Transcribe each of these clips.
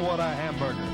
what a hamburger.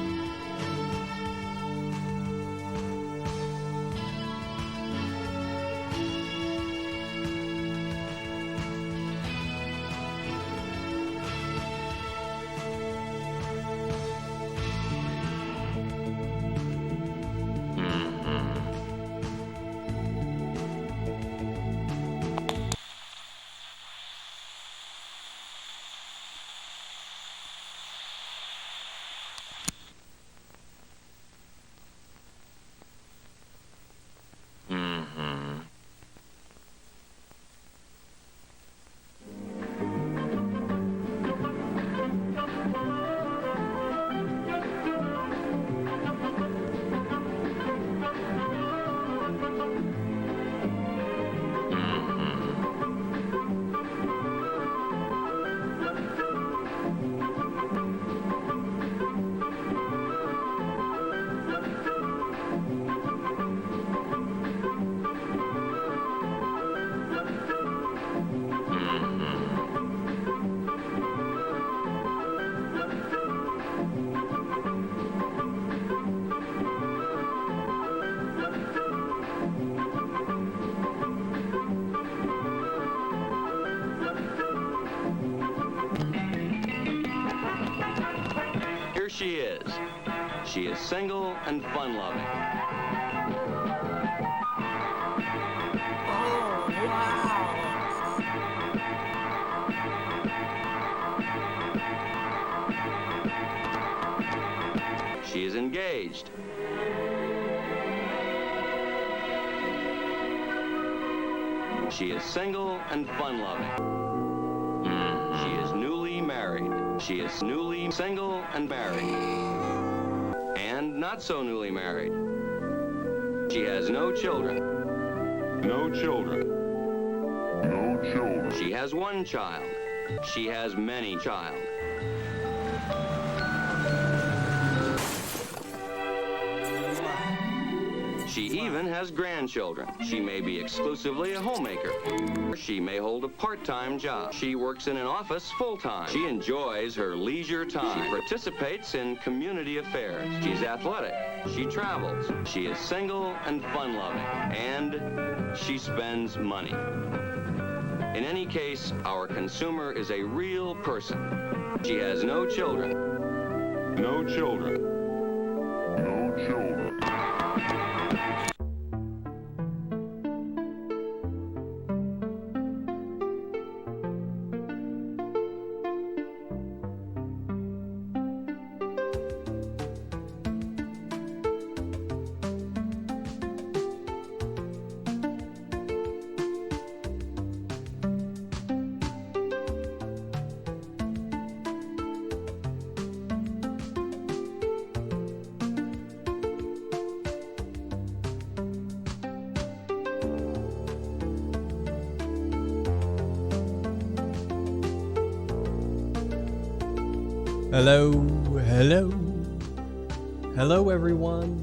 Here she is. She is single and fun-loving. Oh, wow. She is engaged. She is single and fun-loving. She is newly married. She is newly single and married. And not so newly married. She has no children. No children. No children. She has one child. She has many child. She even has grandchildren. She may be exclusively a homemaker. She may hold a part-time job. She works in an office full-time. She enjoys her leisure time. She participates in community affairs. She's athletic. She travels. She is single and fun-loving. And she spends money. In any case, our consumer is a real person. She has no children. No children. No children. Hello, hello, hello everyone.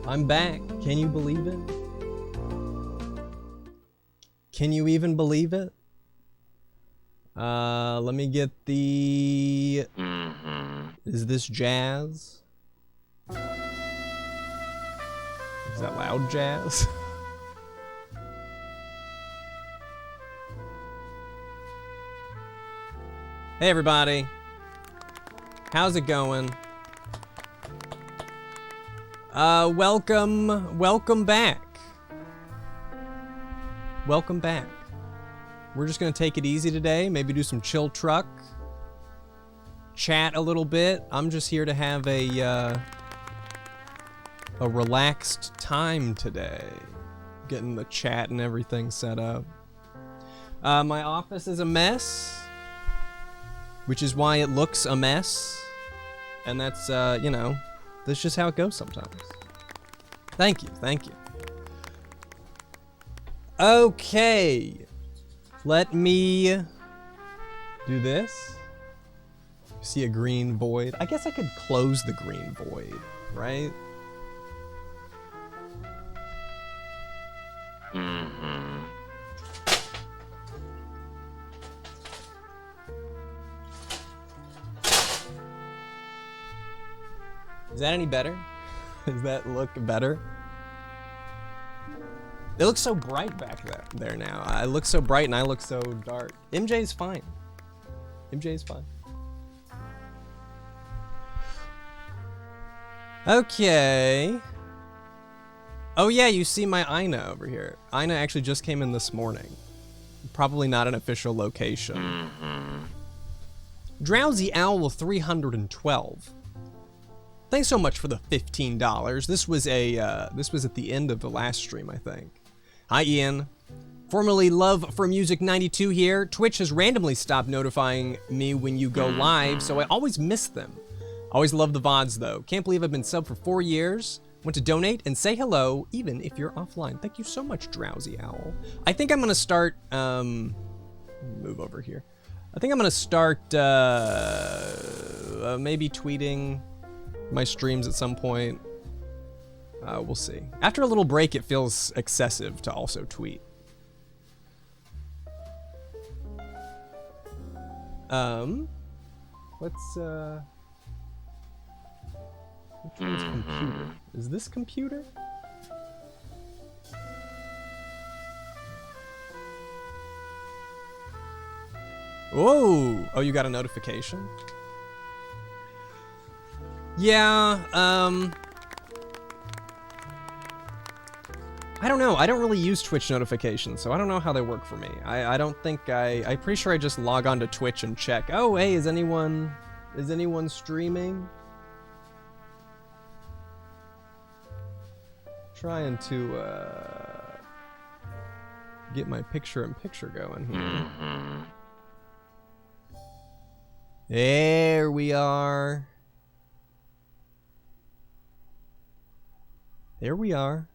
I'm back. Can you believe it? Can you even believe it? Let me get the... Is this jazz? Is that loud jazz? Hey everybody, how's it going? Welcome back. Welcome back. We're just gonna take it easy today, maybe do some ChillTruck, chat a little bit. I'm just here to have a relaxed time today, getting the chat and everything set up. My office is a mess, which is why it looks a mess. And that's, you know, that's just how it goes sometimes. Thank you, thank you. Okay. Let me do this. See a green void? I guess I could close the green void, right? Is that any better? Does that look better? It looks so bright back there now. I look so bright and I look so dark. MJ's fine. MJ's fine. Okay. Oh yeah, you see my Ina over here. Ina actually just came in this morning. Probably not an official location. Drowsy Owl 312. Thanks so much for the $15. This was at the end of the last stream, I think. Hi Ian. Formerly Love for Music 92 here. Twitch has randomly stopped notifying me when you go live, so I always miss them. Always love the VODs though. Can't believe I've been subbed for 4 years. Want to donate and say hello even if you're offline. Thank you so much, Drowsy Owl. I think I'm gonna start, move over here. I think I'm gonna start, maybe tweeting my streams at some point. We'll see. After a little break, it feels excessive to also tweet. Let's, which one's computer? Is this computer? Whoa! Oh, you got a notification? Yeah, I don't know. I don't really use Twitch notifications, so I don't know how they work for me. I don't think I'm pretty sure I just log on to Twitch and check. Oh, hey, is anyone streaming? Trying to, get my picture-in-picture going here. There we are. There we are.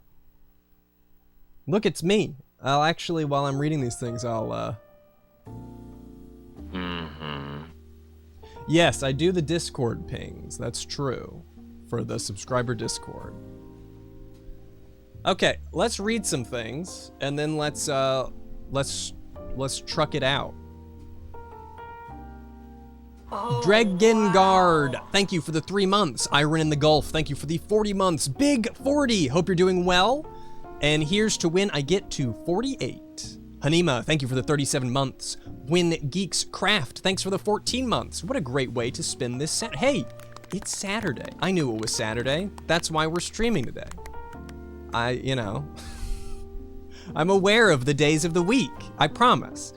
Look, it's me. I'll actually, while I'm reading these things, I'll, Yes, I do the Discord pings. That's true. For the subscriber Discord. Okay, let's read some things, and then let's truck it out. Oh, Dregengard, wow. Thank you for the 3 months. Iron in the Gulf, thank you for the 40 months. Big 40, hope you're doing well. And here's to win I get to 48. Hanima, thank you for the 37 months. When Geeks Craft, thanks for the 14 months. What a great way to spend this Hey, it's Saturday. I knew it was Saturday. That's why we're streaming today. You know, I'm aware of the days of the week. I promise.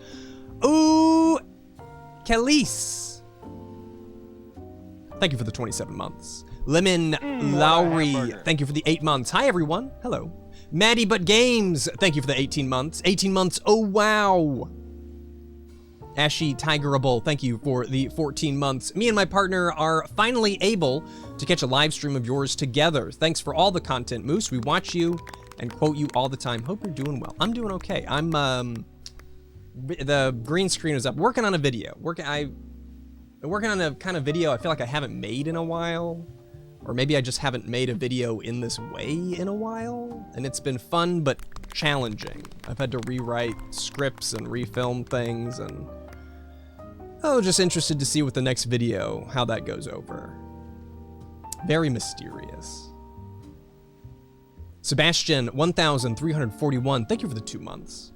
Ooh, Khalees. Thank you for the 27 months. Lemon Lowry, thank you for the 8 months. Hi, everyone. Hello. Maddie But Games, thank you for the 18 months. 18 months, oh wow. Ashy Tigerable, thank you for the 14 months. Me and my partner are finally able to catch a live stream of yours together. Thanks for all the content, Moose. We watch you and quote you all the time. Hope you're doing well. I'm doing okay. I'm, the green screen is up. Working on a video. Working on a kind of video I feel like I haven't made in a while. Or maybe I just haven't made a video in this way in a while. And it's been fun, but challenging. I've had to rewrite scripts and refilm things, and just interested to see what the next video, how that goes over. Very mysterious. Sebastian 1341, thank you for the 2 months.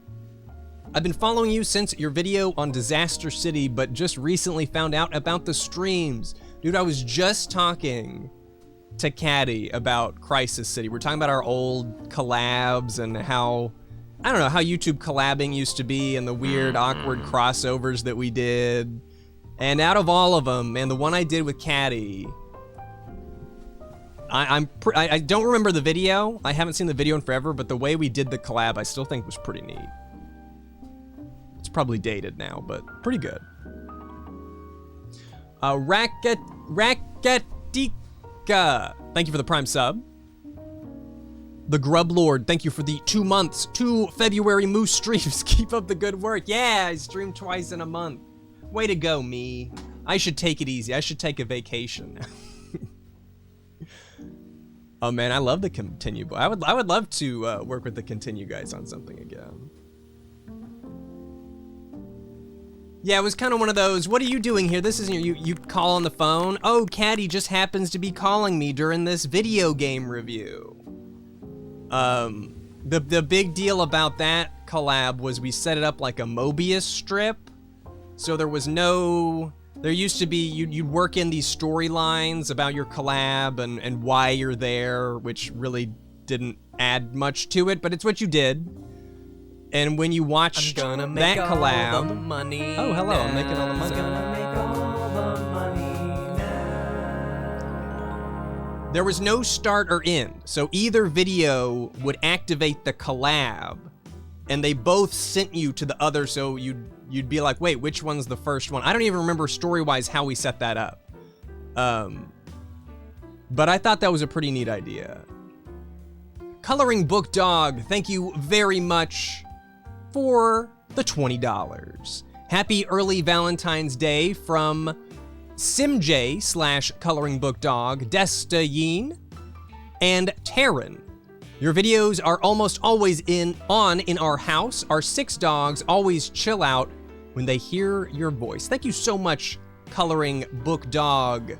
I've been following you since your video on Disaster City, but just recently found out about the streams. Dude, I was just talking to Caddy about Crisis City. We're talking about our old collabs and how, I don't know, how YouTube collabing used to be and the weird, awkward crossovers that we did. And out of all of them, man, the one I did with Caddy, I don't remember the video. I haven't seen the video in forever, but the way we did the collab, I still think was pretty neat. It's probably dated now, but pretty good. Racketika, thank you for the Prime sub. The Grub Lord, thank you for the 2 months. 2 February Moose streams. Keep up the good work. Yeah, I stream twice in a month. Way to go, me. I should take it easy. I should take a vacation. Oh man, I love the Continue. I would love to work with the Continue guys on something again. Yeah, it was kind of one of those, what are you doing here? This isn't you call on the phone. Oh, Caddy just happens to be calling me during this video game review. The big deal about that collab was we set it up like a Mobius strip. So there used to be, you'd work in these storylines about your collab and why you're there, which really didn't add much to it, but it's what you did. And when you watched that collab, all the money oh, hello, I'm making all the money. Gonna make all the money now. There was no start or end, so either video would activate the collab, and they both sent you to the other, so you'd be like, wait, which one's the first one? I don't even remember story-wise how we set that up. But I thought that was a pretty neat idea. Coloring Book Dog, thank you very much for the $20. Happy early Valentine's Day from SimJ/Coloring Book Dog, Destayin, and Taryn. Your videos are almost always on in our house. Our 6 dogs always chill out when they hear your voice. Thank you so much, Coloring Book Dog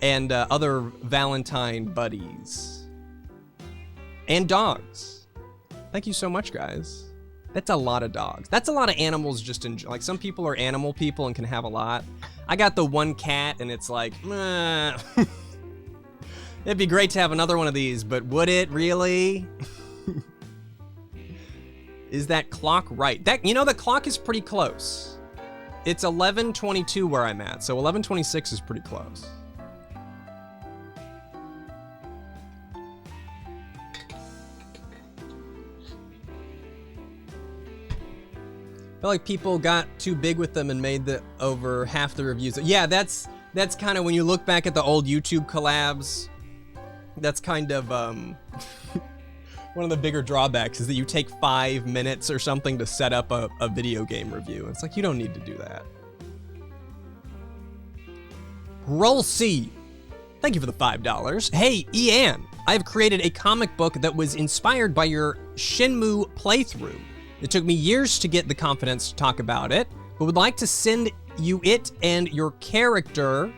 and other Valentine buddies. And dogs. Thank you so much, guys. That's a lot of dogs. That's a lot of animals just in, like, some people are animal people and can have a lot. I got the one cat and it's like, meh. It'd be great to have another one of these, but would it really? Is that clock right? The clock is pretty close. It's 11:22 where I'm at, so 11:26 is pretty close. I feel like people got too big with them and made over half the reviews. Yeah, that's kind of, when you look back at the old YouTube collabs, that's kind of one of the bigger drawbacks is that you take 5 minutes or something to set up a video game review. It's like, you don't need to do that. Roll C, thank you for the $5. Hey, Ian, I have created a comic book that was inspired by your Shenmue playthrough. It took me years to get the confidence to talk about it, but would like to send you it and your character,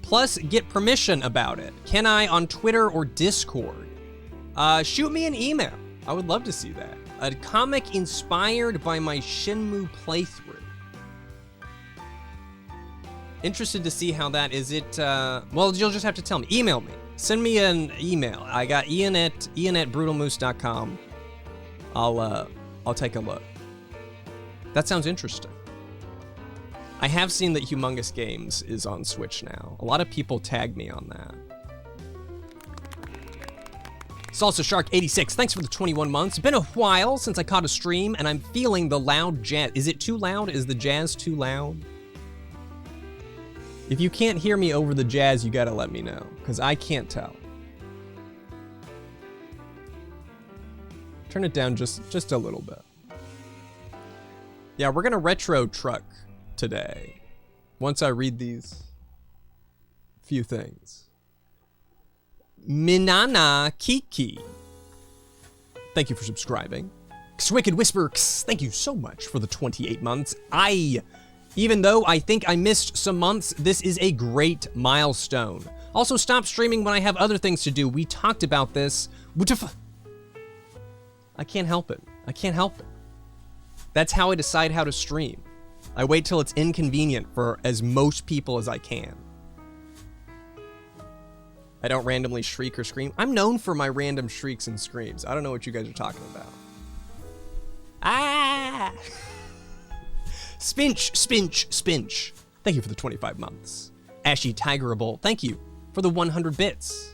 plus get permission about it. Can I on Twitter or Discord? Shoot me an email. I would love to see that. A comic inspired by my Shenmue playthrough. Interested to see how that is. Well, you'll just have to tell me. Email me. Send me an email. I got Ian at brutalmoose.com. I'll take a look. That sounds interesting. I have seen that Humongous Games is on Switch now. A lot of people tag me on that. Salsa Shark 86, thanks for the 21 months. It's been a while since I caught a stream, and I'm feeling the loud jazz. Is it too loud? Is the jazz too loud? If you can't hear me over the jazz, you gotta let me know, because I can't tell. Turn it down just a little bit. Yeah, we're gonna retro truck today. Once I read these few things. Minana Kiki, thank you for subscribing. Wicked Whisper, thank you so much for the 28 months. Even though I think I missed some months, this is a great milestone. Also, stop streaming when I have other things to do. We talked about this. I can't help it. I can't help it. That's how I decide how to stream. I wait till it's inconvenient for as most people as I can. I don't randomly shriek or scream. I'm known for my random shrieks and screams. I don't know what you guys are talking about. Ah! Spinch, Spinch, Spinch. Thank you for the 25 months. Ashy Tigerable, thank you for the 100 bits.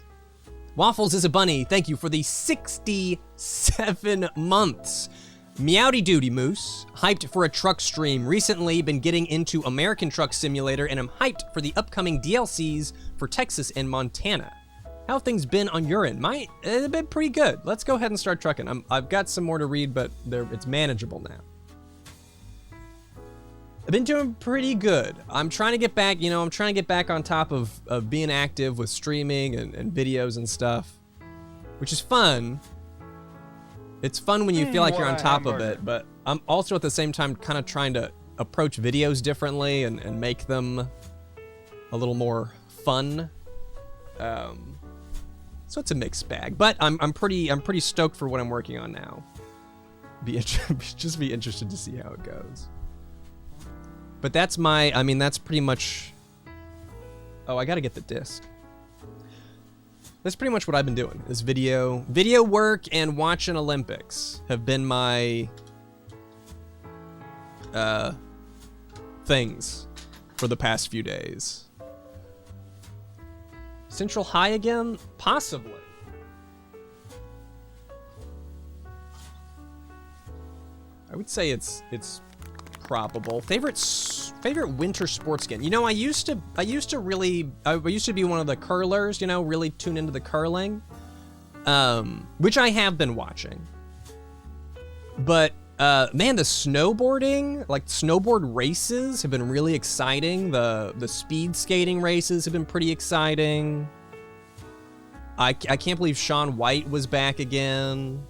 Waffles is a bunny, thank you for the 67 months. Meowdy Doody Moose, hyped for a truck stream. Recently been getting into American Truck Simulator, and I'm hyped for the upcoming DLCs for Texas and Montana. How have things been on your end? It's been pretty good. Let's go ahead and start trucking. I've got some more to read, but it's manageable now. I've been doing pretty good. I'm trying to get back, I'm trying to get back on top of being active with streaming and videos and stuff, which is fun. It's fun when you feel like you're on top of it, but I'm also at the same time kind of trying to approach videos differently and make them a little more fun. So it's a mixed bag, but I'm pretty stoked for what I'm working on now. Just be interested to see how it goes. But that's that's pretty much. Oh, I gotta get the disc. That's pretty much what I've been doing. Is video work and watching Olympics have been my things for the past few days. Central High again? Possibly. I would say it's probable. Favorite winter sports game. You know, I used to be one of the curlers, you know, really tune into the curling. Which I have been watching. But man, the snowboarding, like snowboard races have been really exciting. The speed skating races have been pretty exciting. I can't believe Shaun White was back again.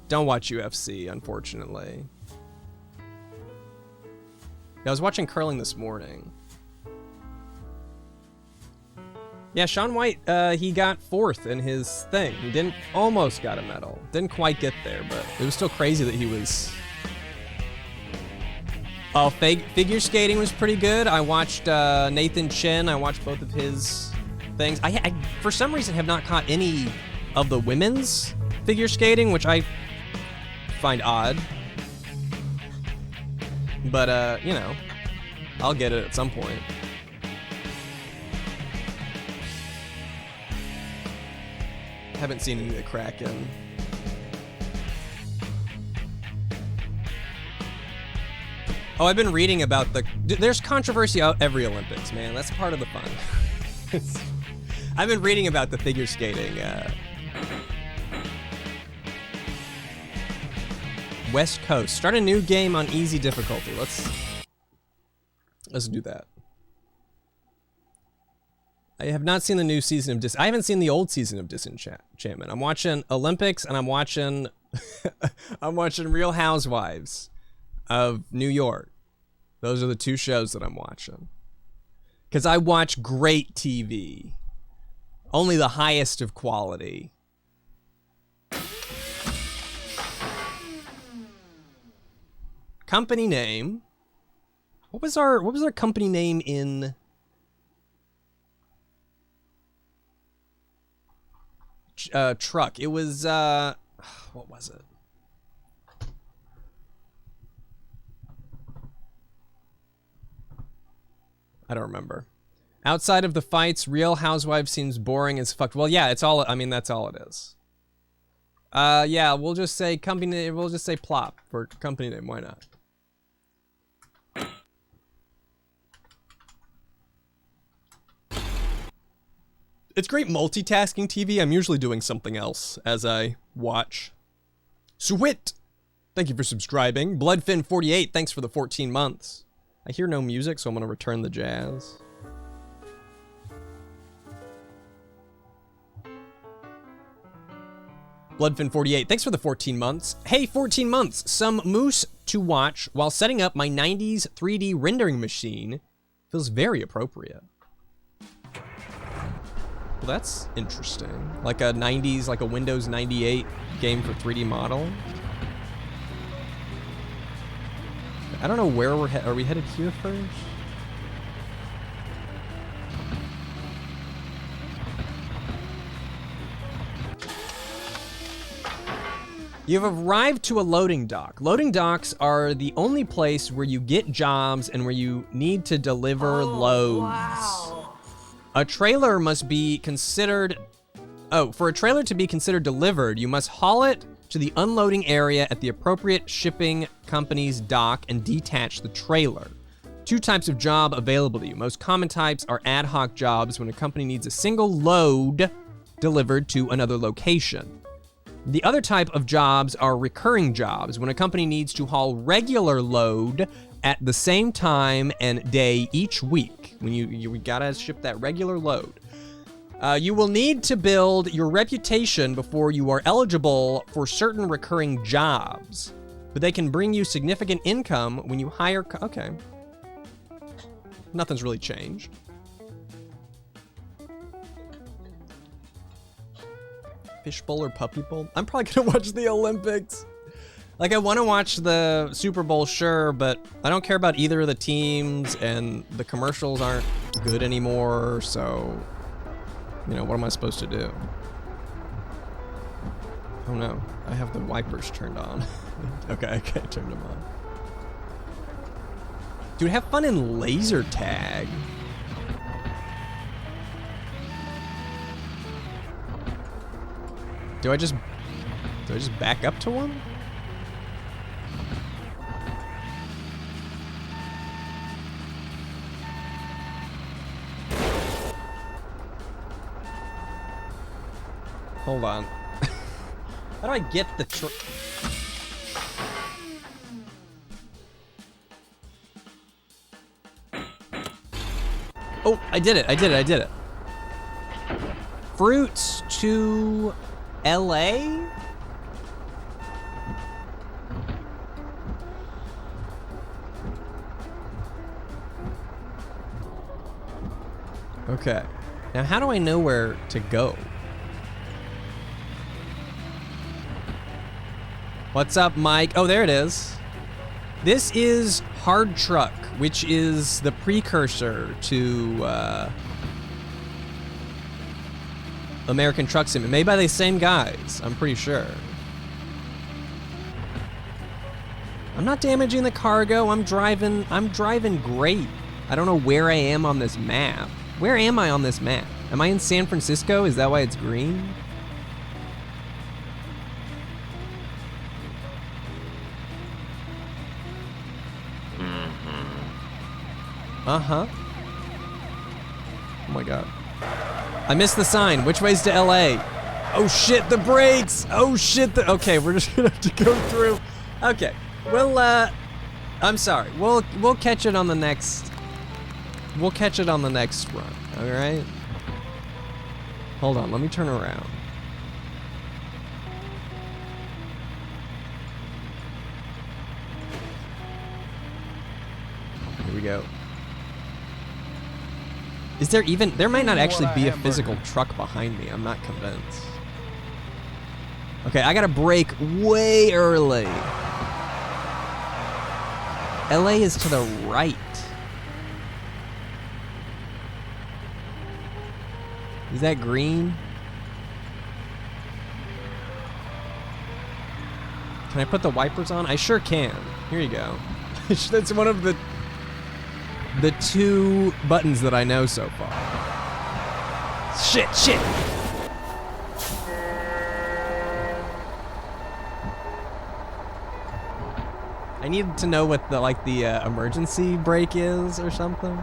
Don't watch UFC, unfortunately. I was watching curling this morning. Yeah, Shaun White, he got 4th in his thing. He almost got a medal. Didn't quite get there, but it was still crazy that he was... Oh, figure skating was pretty good. I watched Nathan Chen. I watched both of his things. I for some reason, have not caught any of the women's figure skating, which I find odd. But, you know, I'll get it at some point. Haven't seen any of the Kraken. Oh, I've been reading about there's controversy out every Olympics, man. That's part of the fun. I've been reading about the figure skating. West Coast. Start a new game on easy difficulty. Let's do that. I have not seen the new season of I haven't seen the old season of Disenchantment. I'm watching Olympics and I'm watching I'm watching Real Housewives of New York. Those are the 2 shows that I'm watching. Cuz I watch great TV. Only the highest of quality. Company name. What was our company name in truck? It was what was it? I don't remember. Outside of the fights, Real Housewives seems boring as fuck. Well, yeah, that's all it is. Yeah, we'll just say company name, we'll just say plop for company name, why not? It's great multitasking TV. I'm usually doing something else as I watch. Swit! Thank you for subscribing. Bloodfin48, thanks for the 14 months. I hear no music, so I'm gonna return the jazz. Bloodfin48, thanks for the 14 months. Hey, 14 months! Some moose to watch while setting up my 90s 3D rendering machine. Feels very appropriate. Well, that's interesting. Like a 90s, like a Windows 98 game for 3D model. I don't know where we're are we headed here first? You've arrived to a loading dock. Loading docks are the only place where you get jobs and where you need to deliver loads. Wow. A trailer must be considered... Oh, for a trailer to be considered delivered, you must haul it to the unloading area at the appropriate shipping company's dock and detach the trailer. 2 types of job available to you. Most common types are ad hoc jobs when a company needs a single load delivered to another location. The other type of jobs are recurring jobs when a company needs to haul regular load at the same time and day each week. When you gotta ship that regular load. You will need to build your reputation before you are eligible for certain recurring jobs, but they can bring you significant income when you hire. Okay. Nothing's really changed. Fishbowl or puppy bowl? I'm probably gonna watch the Olympics. Like, I want to watch the Super Bowl, sure, but I don't care about either of the teams, and the commercials aren't good anymore, so, you know, what am I supposed to do? Oh no, I have the wipers turned on. Okay, I turned them on. Dude, have fun in laser tag. Do I just back up to one? Hold on. How do I get the truck? Oh, I did it. Fruits to LA? Okay. Now how do I know where to go? What's up, Mike? Oh, there it is. This is Hard Truck, which is the precursor to American Truck Sim, made by the same guys, I'm pretty sure. I'm not damaging the cargo. I'm driving great. I don't know where I am on this map. Where am I on this map? Am I in San Francisco? Is that why it's green? Uh-huh. Oh my god. I missed the sign. Which way's to LA? Oh shit, the brakes! Oh shit, okay, we're just gonna have to go through. Okay. We'll I'm sorry. We'll catch it on the next run, alright? Hold on, let me turn around. Here we go. Is there even, there might not actually be a physical truck behind me. I'm not convinced. Okay, I gotta brake way early. LA is to the right. Is that green? Can I put the wipers on? I sure can. Here you go. That's one of the two buttons that I know so far. Shit. I need to know what the emergency brake is or something.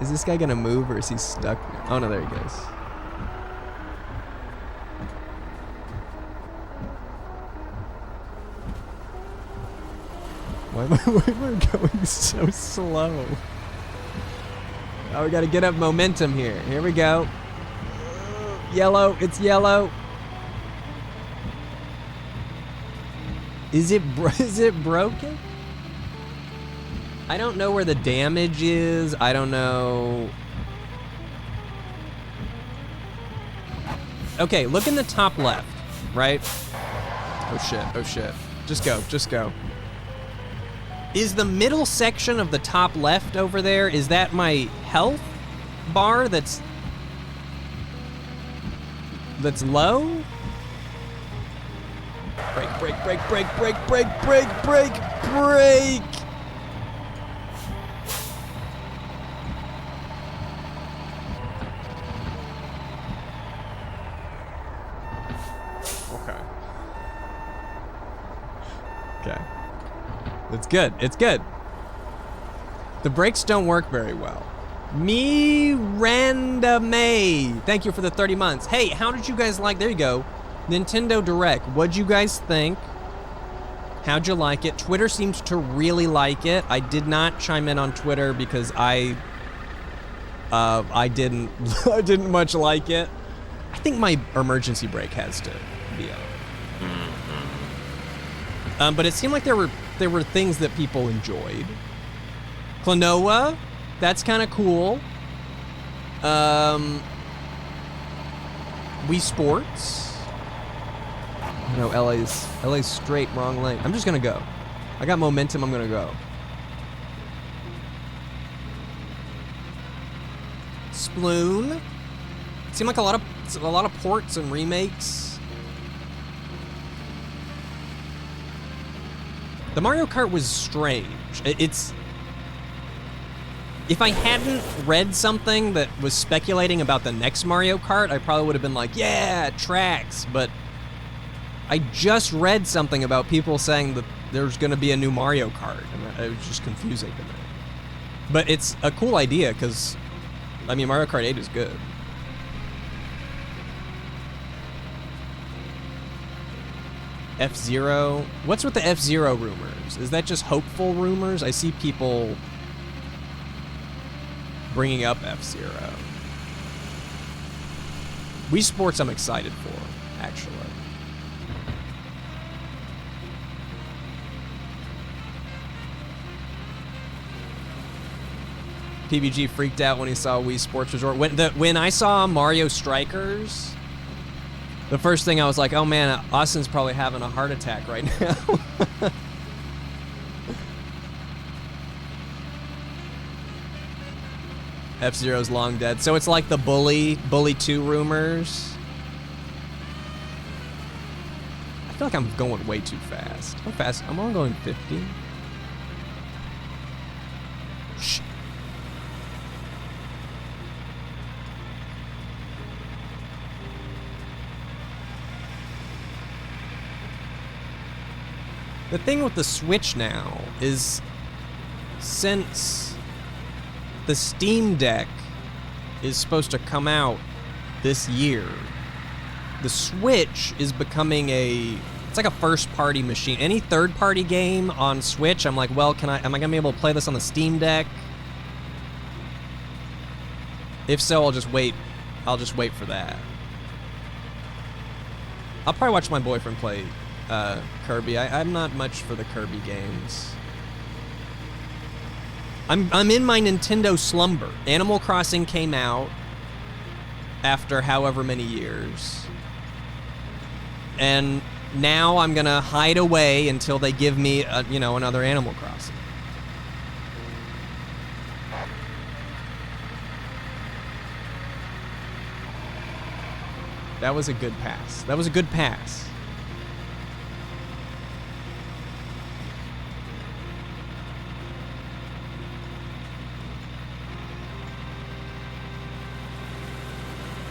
Is this guy gonna move or is he stuck? Oh no, there he goes. Why am I going so slow? Oh, we gotta get up momentum here. Here we go. Yellow, it's yellow. Is it broken? I don't know where the damage is. I don't know. Okay, look in the top left, right? Oh shit. Just go. Is the middle section of the top left over there, is that my health bar that's low? Brake. Okay. It's good. The brakes don't work very well. Miranda May, thank you for the 30 months. Hey, how did you guys like, there you go, Nintendo Direct. What'd you guys think? How'd you like it? Twitter seems to really like it. I did not chime in on Twitter because I didn't I didn't much like it. I think my emergency brake has to be on. But it seemed like there were things that people enjoyed. Klonoa, that's kind of cool. Wii Sports. No, LA's straight wrong lane. I'm just gonna go. I got momentum. I'm gonna go. Sploon. Seemed like a lot of ports and remakes. The Mario Kart was strange. It's if I hadn't read something that was speculating about the next Mario Kart, I probably would have been like, yeah, tracks. But I just read something about people saying that there's going to be a new Mario Kart, and it was just confusing to me. But it's a cool idea because, I mean, Mario Kart 8 is good. F-Zero. What's with the F-Zero rumors? Is that just hopeful rumors? I see people bringing up F-Zero. Wii Sports I'm excited for, actually. PBG freaked out when he saw Wii Sports Resort. When I saw Mario Strikers, the first thing I was like, oh man, Austin's probably having a heart attack right now. F-Zero's long dead. So it's like the Bully 2 rumors. I feel like I'm going way too fast. How fast? I'm only going 50. Shh. The thing with the Switch now is, since the Steam Deck is supposed to come out this year, the Switch is becoming it's like a first-party machine. Any third-party game on Switch, I'm like, well, am I gonna be able to play this on the Steam Deck? If so, I'll just wait for that. I'll probably watch my boyfriend play Kirby. I'm not much for the Kirby games. I'm in my Nintendo slumber. Animal Crossing came out after however many years. And now I'm gonna hide away until they give me another Animal Crossing. That was a good pass. That was a good pass.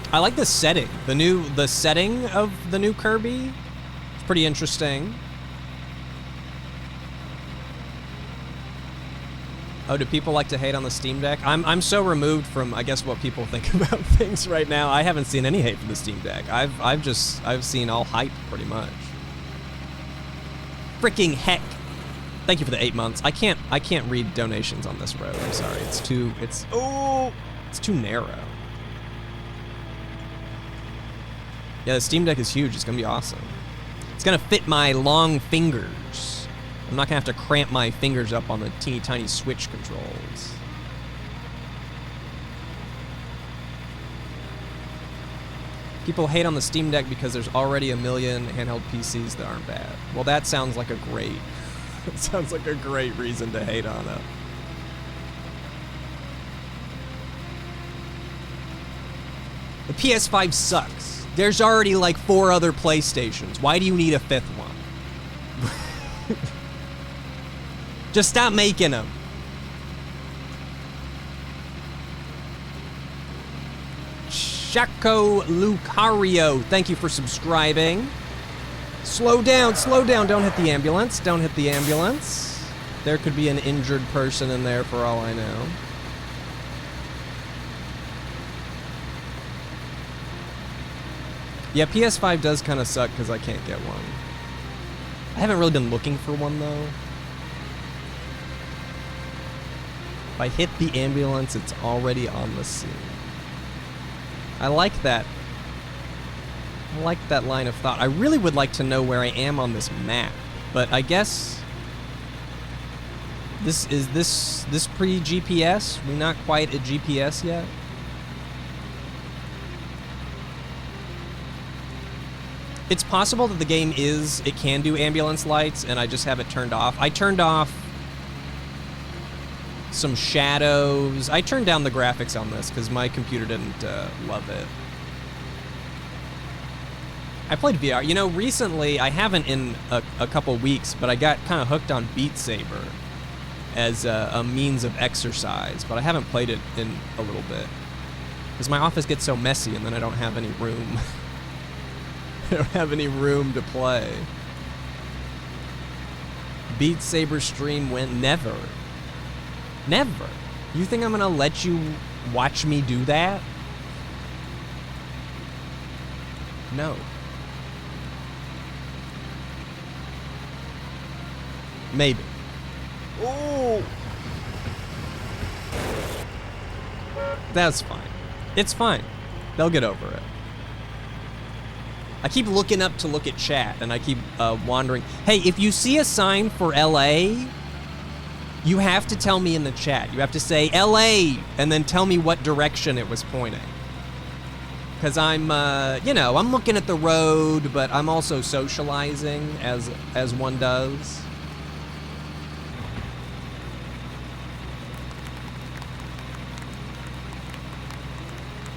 I like the setting. The setting of the new Kirby. It's pretty interesting. Oh, do people like to hate on the Steam Deck? I'm so removed from, I guess, what people think about things right now. I haven't seen any hate for the Steam Deck. I've seen all hype pretty much. Freaking heck. Thank you for the 8 months. I can't read donations on this road. I'm sorry. It's too narrow. Yeah, the Steam Deck is huge. It's gonna be awesome. It's gonna fit my long fingers. I'm not gonna have to cramp my fingers up on the teeny tiny Switch controls. People hate on the Steam Deck because there's already a million handheld PCs that aren't bad. Well, that sounds like a great reason to hate on it. The PS5 sucks. There's already like 4 other PlayStations. Why do you need a 5th one? Just stop making them. Shaco Lucario, thank you for subscribing. Slow down, don't hit the ambulance, don't hit the ambulance. There could be an injured person in there for all I know. Yeah, PS5 does kind of suck because I can't get one. I haven't really been looking for one, though. If I hit the ambulance, it's already on the scene. I like that. I like that line of thought. I really would like to know where I am on this map, but I guess this pre-GPS? We're not quite at GPS yet. It's possible that the game it can do ambulance lights, and I just have it turned off. I turned off some shadows. I turned down the graphics on this because my computer didn't love it. I played VR. You know, recently, I haven't in a couple weeks, but I got kind of hooked on Beat Saber as a means of exercise, but I haven't played it in a little bit because my office gets so messy and then I don't have any room. I don't have any room to play. Beat Saber stream went never. Never. You think I'm gonna let you watch me do that? No. Maybe. Oh! That's fine. It's fine. They'll get over it. I keep looking up to look at chat, and I keep wandering. Hey, if you see a sign for LA, you have to tell me in the chat. You have to say LA, and then tell me what direction it was pointing. Because I'm, you know, I'm looking at the road, but I'm also socializing as one does.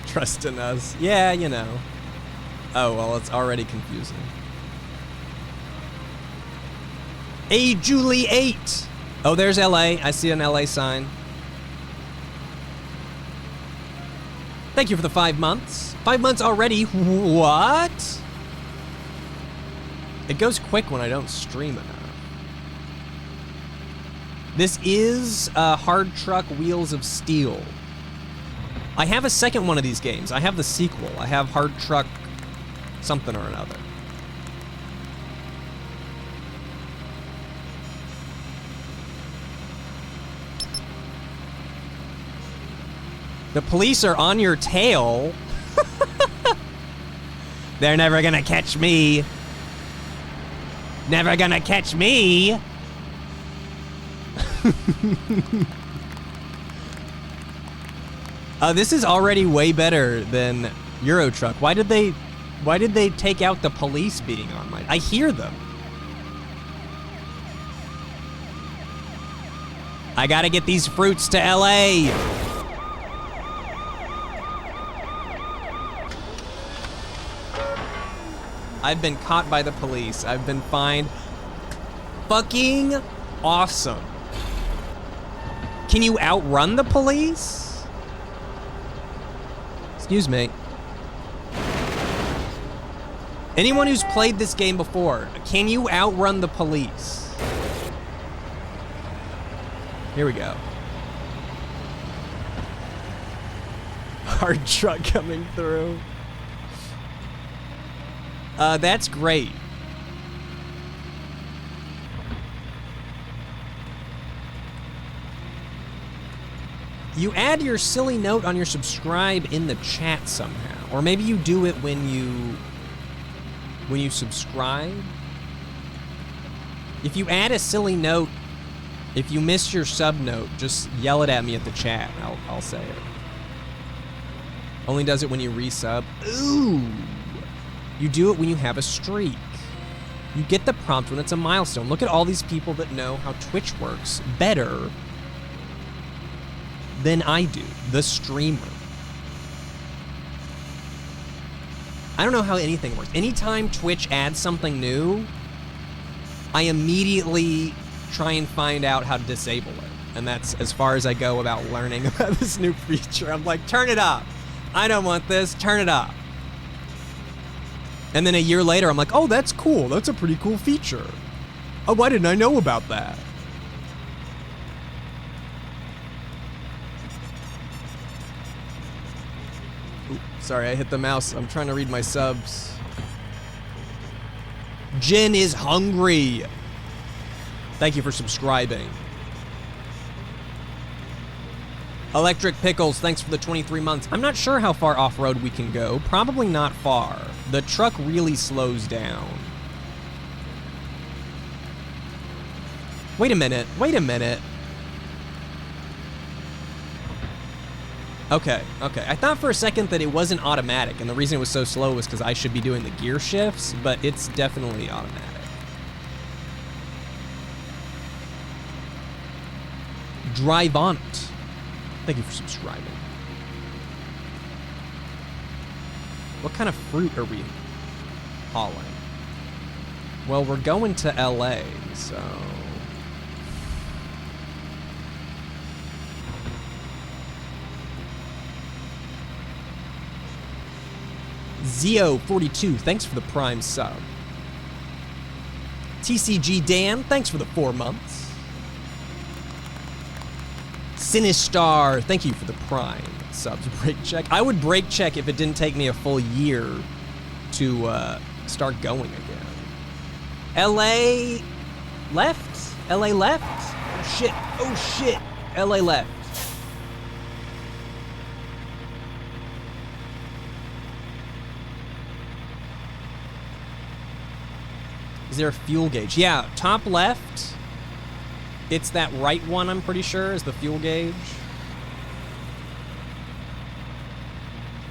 Trust in us. Yeah, you know. Oh, well, it's already confusing. Hey, Julie 8. Oh, there's LA. I see an LA sign. Thank you for the 5 months. 5 months already? What? It goes quick when I don't stream enough. This is Hard Truck Wheels of Steel. I have a second one of these games. I have the sequel. I have Hard Truck something or another. The police are on your tail. They're never gonna catch me. Never gonna catch me. This is already way better than Euro Truck. Why did they take out the police being on my... I hear them. I gotta get these fruits to LA. I've been caught by the police. I've been fined. Fucking awesome. Can you outrun the police? Excuse me. Anyone who's played this game before, can you outrun the police? Here we go. Hard truck coming through. That's great. You add your silly note on your subscribe in the chat somehow. Or maybe you do it when you subscribe. If you add a silly note, if you miss your sub note, just yell it at me at the chat. I'll say it. Only does it when you resub. Ooh. You do it when you have a streak. You get the prompt when it's a milestone. Look at all these people that know how Twitch works better than I do, the streamer. I don't know how anything works. Anytime Twitch adds something new, I immediately try and find out how to disable it. And that's as far as I go about learning about this new feature. I'm like, turn it up. I don't want this, turn it up. And then a year later, I'm like, oh, that's cool. That's a pretty cool feature. Oh, why didn't I know about that? Ooh, sorry, I hit the mouse. I'm trying to read my subs. Jin is hungry. Thank you for subscribing. Electric Pickles, thanks for the 23 months. I'm not sure how far off-road we can go. Probably not far. The truck really slows down. Wait a minute. Wait a minute. Okay, okay. I thought for a second that it wasn't automatic, and the reason it was so slow was because I should be doing the gear shifts, but it's definitely automatic. Drive on it. Thank you for subscribing. What kind of fruit are we hauling? Well, we're going to LA, so... Zio42, thanks for the Prime sub. TCG Dan, thanks for the 4 months. Sinistar, thank you for the Prime subs. Brake check. I would brake check if it didn't take me a full year to start going again. LA left? LA left? Oh shit, oh shit. LA left. Is there a fuel gauge? Yeah, top left. It's that right one, I'm pretty sure, is the fuel gauge.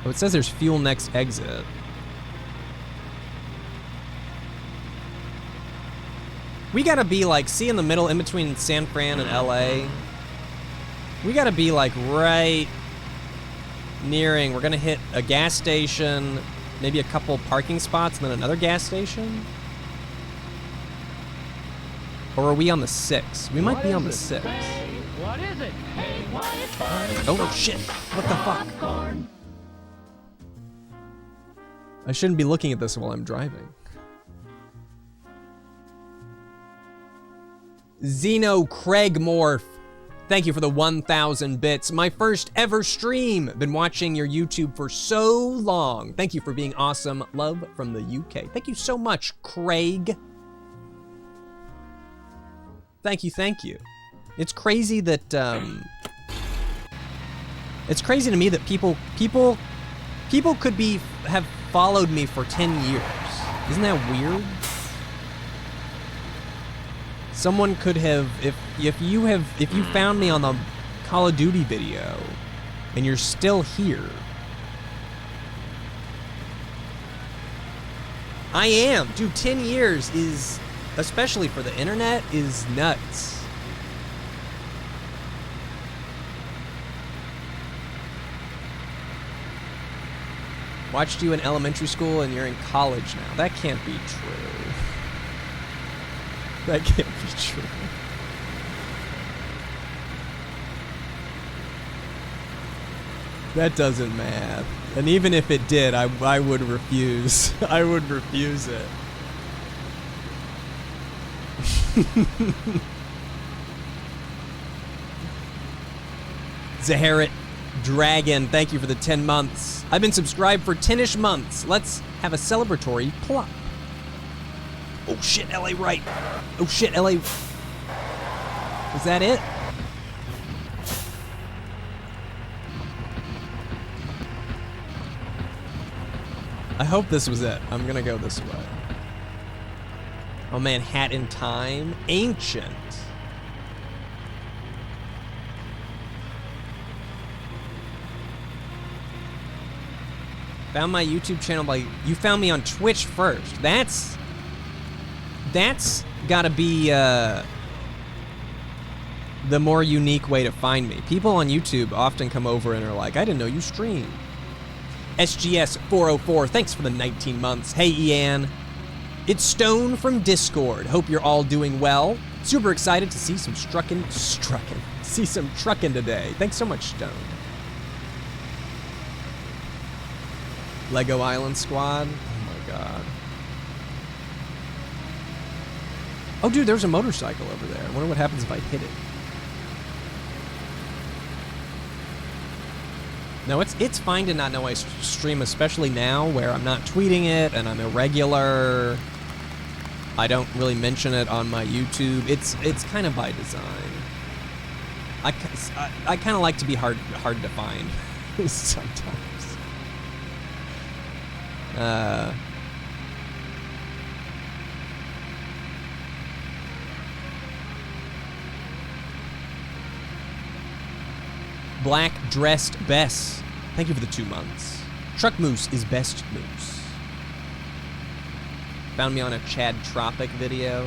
Oh, it says there's fuel next exit. We gotta be like, see in the middle, in between San Fran and LA. We gotta be like right nearing, we're gonna hit a gas station, maybe a couple parking spots, and then another gas station. Or are we on the 6? We might be on the 6. Hey, what is it? Hey, why Oh shit, what the fuck? I shouldn't be looking at this while I'm driving. Xeno Craigmorph, thank you for the 1,000 bits. My first ever stream. Been watching your YouTube for so long. Thank you for being awesome. Love from the UK. Thank you so much, Craig. Thank you, thank you. It's crazy that, it's crazy to me that people could have followed me for 10 years. Isn't that weird? Someone could have, if you found me on the Call of Duty video, and you're still here. I am, dude, 10 years is, especially for the internet, is nuts. Watched you in elementary school and you're in college now. That can't be true. That can't be true. That doesn't math. And even if it did, I would refuse. I would refuse it. Zaharit Dragon, thank you for the 10 months. I've been subscribed for 10-ish months. Let's have a celebratory plop. Oh shit, LA right. Oh shit, LA. Is that it? I hope this was it. I'm gonna go this way. Oh man, Hat in Time. Ancient. Found my YouTube channel by... You found me on Twitch first. That's gotta be the more unique way to find me. People on YouTube often come over and are like, I didn't know you streamed. SGS404, thanks for the 19 months. Hey Ian. It's Stone from Discord. Hope you're all doing well. Super excited to see some see some trucking today. Thanks so much, Stone. Lego Island Squad. Oh my god. Oh dude, there's a motorcycle over there. I wonder what happens if I hit it. No, it's fine to not know I stream, especially now where I'm not tweeting it and I'm irregular. I don't really mention it on my YouTube. It's kind of by design. I kind of like to be hard to find sometimes. Black Dressed Bess. Thank you for the 2 months. Truck Moose is best moose. Found me on a Chad Tropic video.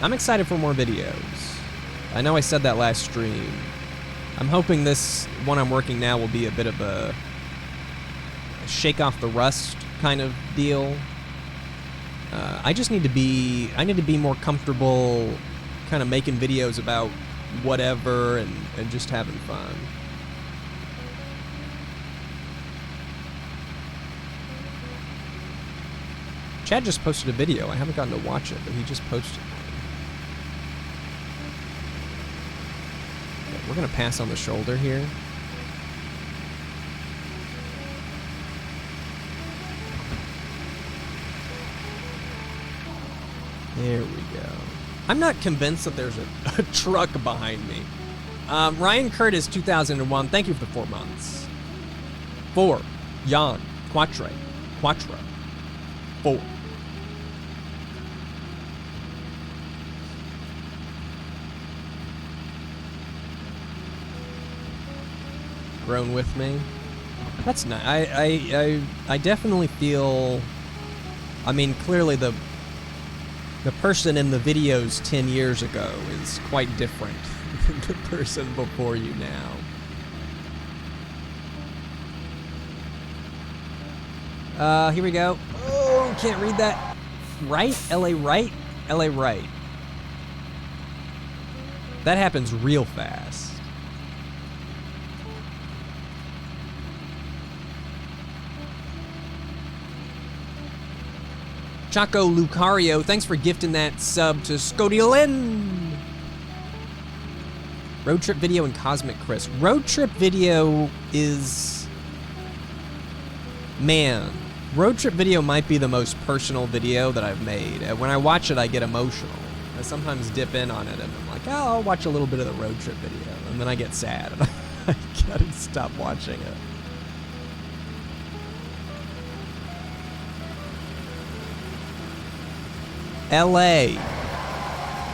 I'm excited for more videos. I know I said that last stream. I'm hoping this one I'm working now will be a bit of a shake off the rust kind of deal. I just need to be more comfortable kind of making videos about whatever and just having fun. Chad just posted a video. I haven't gotten to watch it, but he just posted one. Okay, we're gonna pass on the shoulder here. There we go. I'm not convinced that there's a truck behind me. Ryan Curtis, 2001. Thank you for the 4 months. 4. Jan. Quattro. 4. Grown with me. That's nice. I definitely feel. I mean, clearly the person in the videos 10 years ago is quite different than the person before you now. Here we go. Oh, can't read that. Right? LA right? LA right. That happens real fast. Chaco Lucario, thanks for gifting that sub to Scodiolin. Road Trip Video and Cosmic Chris. Road Trip Video is... Man, Road Trip Video might be the most personal video that I've made. When I watch it, I get emotional. I sometimes dip in on it and I'm like, oh, I'll watch a little bit of the Road Trip Video. And then I get sad and I gotta stop watching it. LA.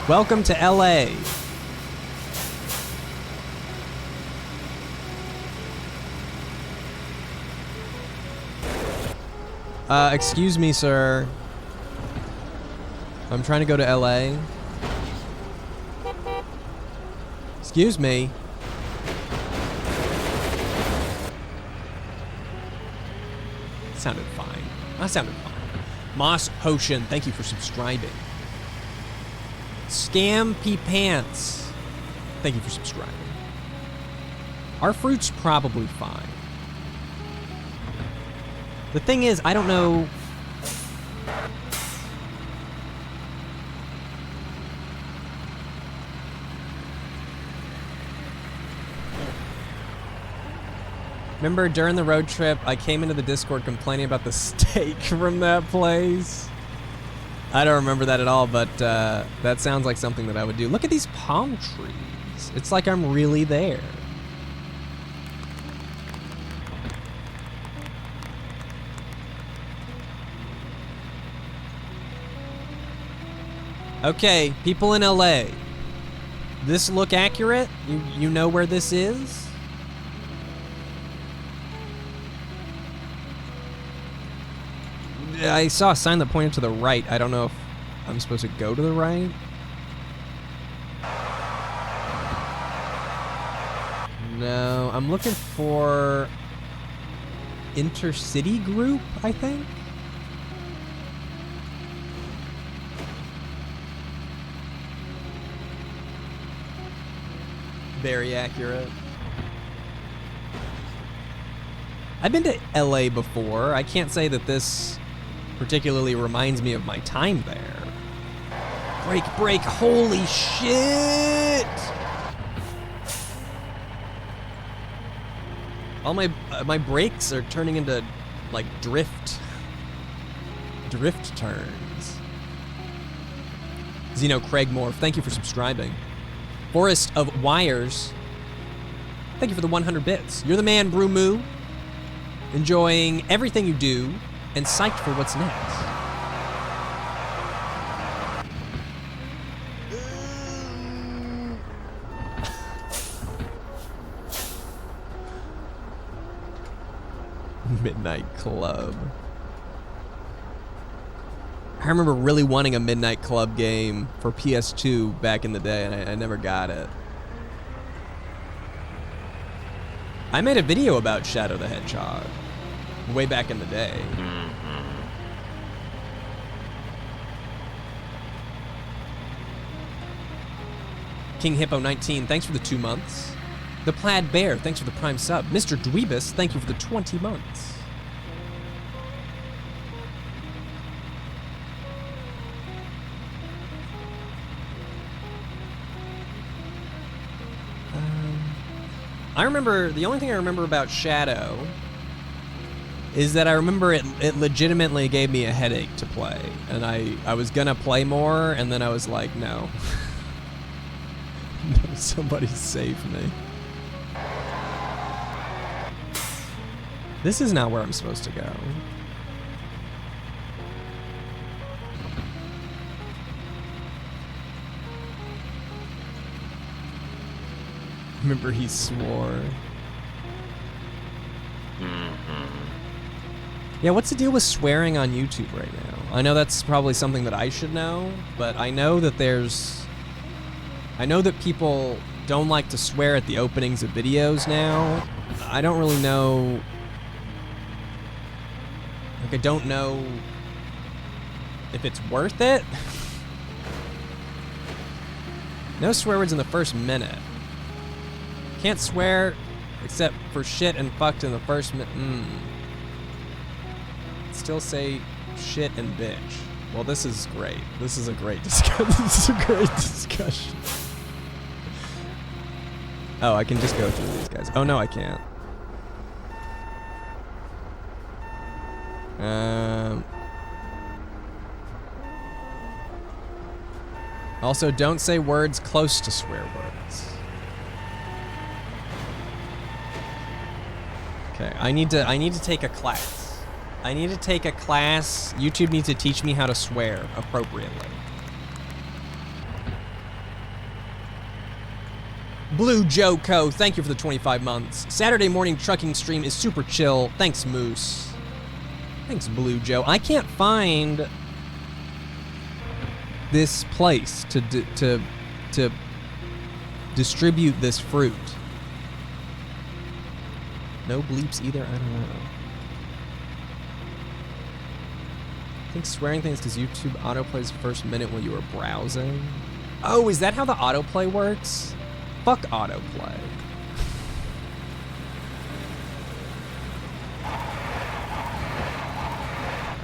Welcome to LA. Excuse me, sir. I'm trying to go to LA. Excuse me. Sounded fine. That sounded fine. Moss Potion, thank you for subscribing. Scam P Pants, thank you for subscribing. Our fruit's probably fine. The thing is, I don't know. Remember during the road trip, I came into the Discord complaining about the steak from that place? I don't remember that at all, but that sounds like something that I would do. Look at these palm trees. It's like I'm really there. Okay, people in LA. This look accurate? You know where this is? I saw a sign that pointed to the right. I don't know if I'm supposed to go to the right. No, I'm looking for Intercity Group, I think. Very accurate. I've been to LA before. I can't say that this particularly reminds me of my time there. Break, holy shit! All my brakes are turning into, like, drift turns. Zeno Craig Moore, thank you for subscribing. Forest of Wires, thank you for the 100 bits. You're the man, Brew Moo. Enjoying everything you do and psyched for what's next. Midnight Club. I remember really wanting a Midnight Club game for PS2 back in the day, and I never got it. I made a video about Shadow the Hedgehog way back in the day. King Hippo 19, thanks for the 2 months. The Plaid Bear, thanks for the Prime sub. Mr. Dweebus, thank you for the 20 months. I remember, the only thing I remember about Shadow is that I remember it legitimately gave me a headache to play. And I was gonna play more, and then I was like, no. No, somebody save me. This is not where I'm supposed to go. Remember he swore. Yeah, what's the deal with swearing on YouTube right now? I know that's probably something that I should know, but I know that people don't like to swear at the openings of videos now. I don't really know. Like, I don't know if it's worth it. No swear words in the first minute. Can't swear except for shit and fucked in the first minute. Still say shit and bitch. Well, this is great. This is a great discussion. This is a great discussion. Oh, I can just go through these guys. Oh no, I can't. Also, don't say words close to swear words. Okay, I need to take a class. I need to take a class. YouTube needs to teach me how to swear appropriately. Blue Joe Co, thank you for the 25 months. Saturday morning trucking stream is super chill. Thanks, Moose. Thanks, Blue Joe. I can't find this place to distribute this fruit. No bleeps either? I don't know. I think swearing things because YouTube autoplays first minute when you were browsing. Oh, is that how the autoplay works? Fuck autoplay.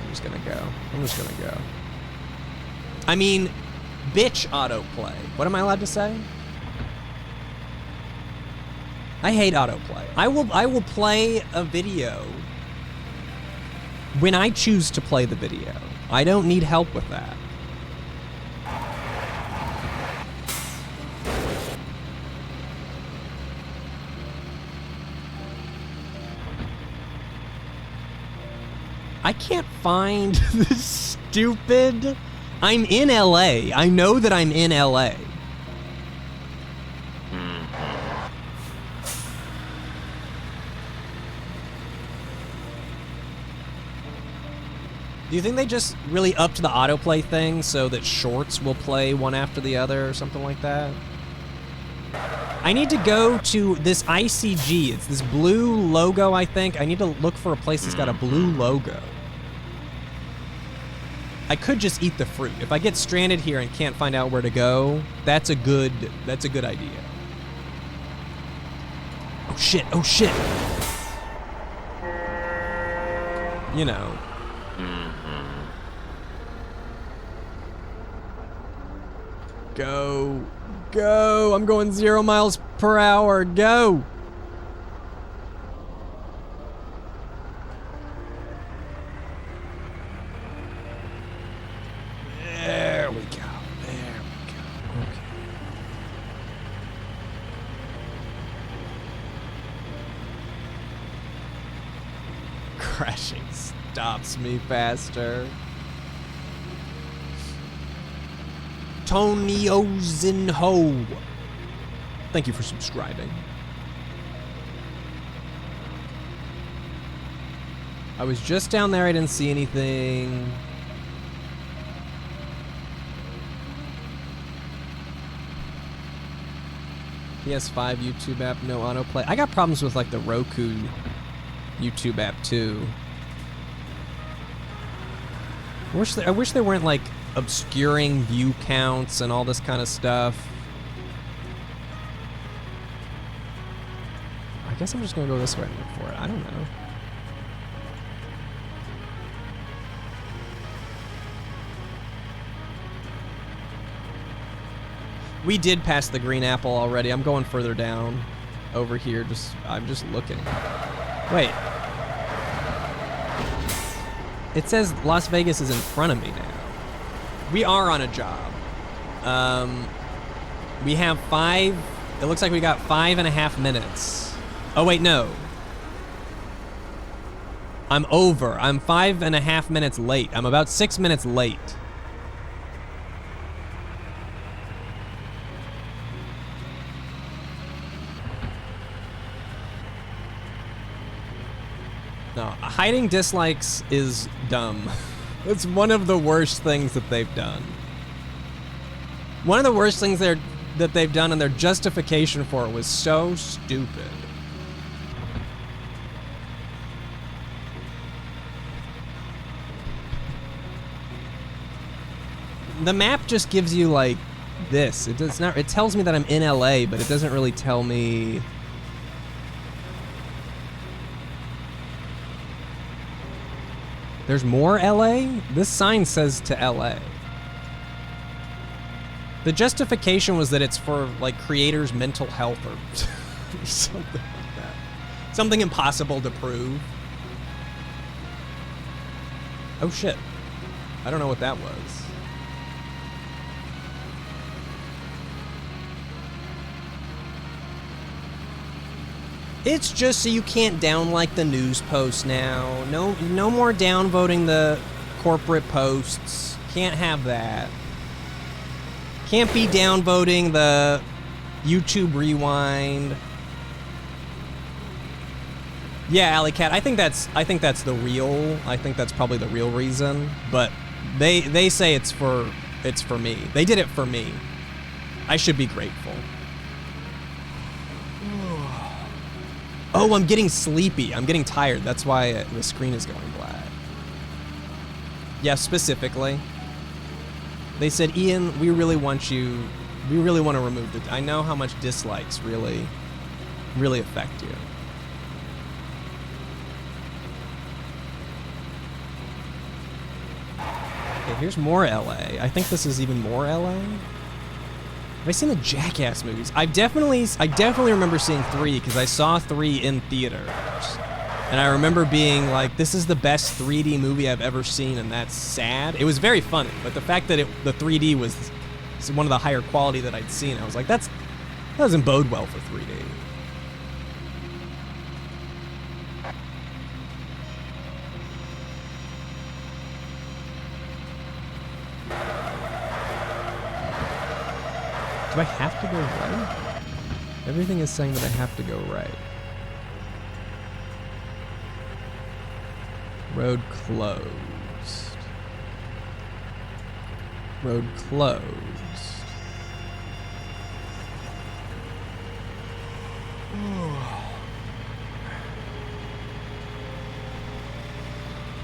I'm just gonna go. I mean, bitch autoplay. What am I allowed to say? I hate autoplay. I will play a video when I choose to play the video. I don't need help with that. I can't find this stupid... I'm in LA. I know that I'm in LA. Do you think they just really upped the autoplay thing so that shorts will play one after the other or something like that? I need to go to this ICG. It's this blue logo, I think. I need to look for a place that's got a blue logo. I could just eat the fruit. If I get stranded here and can't find out where to go, that's a good idea. Oh shit, oh shit. You know. Go. Go. I'm going 0 miles per hour. Go. crashing stops me faster. Tony Ozenho. Thank you for subscribing. I was just down there, I didn't see anything. PS5 YouTube app, no autoplay. I got problems with like the Roku YouTube app too. I wish there weren't like obscuring view counts and all this kind of stuff. I guess I'm just gonna go this way and look for it. I don't know. We did pass the green apple already. I'm going further down over here. I'm just looking. Wait. It says Las Vegas is in front of me now. We are on a job. We have it looks like we got 5.5 minutes. Oh wait, no. I'm over. I'm 5.5 minutes late. I'm about 6 minutes late. No, hiding dislikes is dumb. It's one of the worst things that they've done. One of the worst things that they've done, and their justification for it was so stupid. The map just gives you like this. It tells me that I'm in LA, but it doesn't really tell me. There's more LA? This sign says to LA. The justification was that it's for like creators' mental health or something like that. Something impossible to prove. Oh shit. I don't know what that was. It's just so you can't down-like the news posts now. No more downvoting the corporate posts. Can't have that. Can't be downvoting the YouTube Rewind. Yeah, Alley Cat. I think that's probably the real reason. But they say it's for me. They did it for me. I should be grateful. Oh, I'm getting sleepy. I'm getting tired. That's why the screen is going black. Yeah, specifically. They said, Ian, we really want to remove the... I know how much dislikes really affect you. Okay, here's more LA. I think this is even more LA. Have I seen the Jackass movies? I definitely remember seeing 3 because I saw 3 in theaters. And I remember being like, this is the best 3D movie I've ever seen, and that's sad. It was very funny, but the fact that the 3D was one of the higher quality that I'd seen, I was like, that doesn't bode well for 3D. Do I have to go right? Everything is saying that I have to go right. Road closed. Road closed.